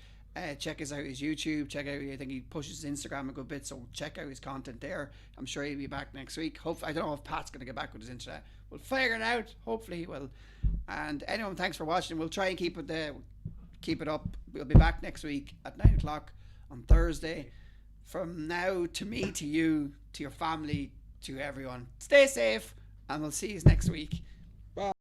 Check out his YouTube. Check out. I think he pushes his Instagram a good bit, so check out his content there. I'm sure he'll be back next week. Hopefully, I don't know if Pat's going to get back with his internet. We'll figure it out. Hopefully, he will. And anyone, thanks for watching. We'll try and keep it up. We'll be back next week at 9:00 on Thursday. From now, to me, to you, to your family, to everyone, stay safe, and we'll see you next week.